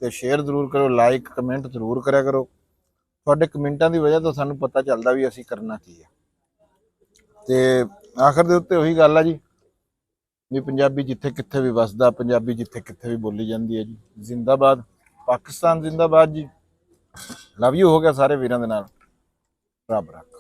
ਤੇ ਸ਼ੇਅਰ ਜ਼ਰੂਰ ਕਰੋ, ਲਾਈਕ ਕਮੈਂਟ ਜ਼ਰੂਰ ਕਰਿਆ ਕਰੋ। ਤੁਹਾਡੇ ਕਮੈਂਟਾਂ ਦੀ ਵਜ੍ਹਾ ਤੋਂ ਸਾਨੂੰ ਪਤਾ ਚੱਲਦਾ ਵੀ ਅਸੀਂ ਕਰਨਾ ਕੀ ਹੈ। ਤੇ ਆਖਰ ਦੇ ਉੱਤੇ ਉਹੀ ਗੱਲ ਆ ਜੀ ਵੀ ਪੰਜਾਬੀ ਜਿੱਥੇ ਕਿੱਥੇ ਵੀ ਵਸਦਾ, ਪੰਜਾਬੀ ਜਿੱਥੇ ਕਿੱਥੇ ਵੀ ਬੋਲੀ ਜਾਂਦੀ ਹੈ ਜੀ। ਜ਼ਿੰਦਾਬਾਦ ਪਾਕਿਸਤਾਨ, ਜ਼ਿੰਦਾਬਾਦ ਜੀ। ਲਵ ਯੂ ਹੋ ਗਿਆ ਸਾਰੇ ਵੀਰਾਂ ਦੇ ਨਾਲ। ਰੱਬ ਰੱਖ।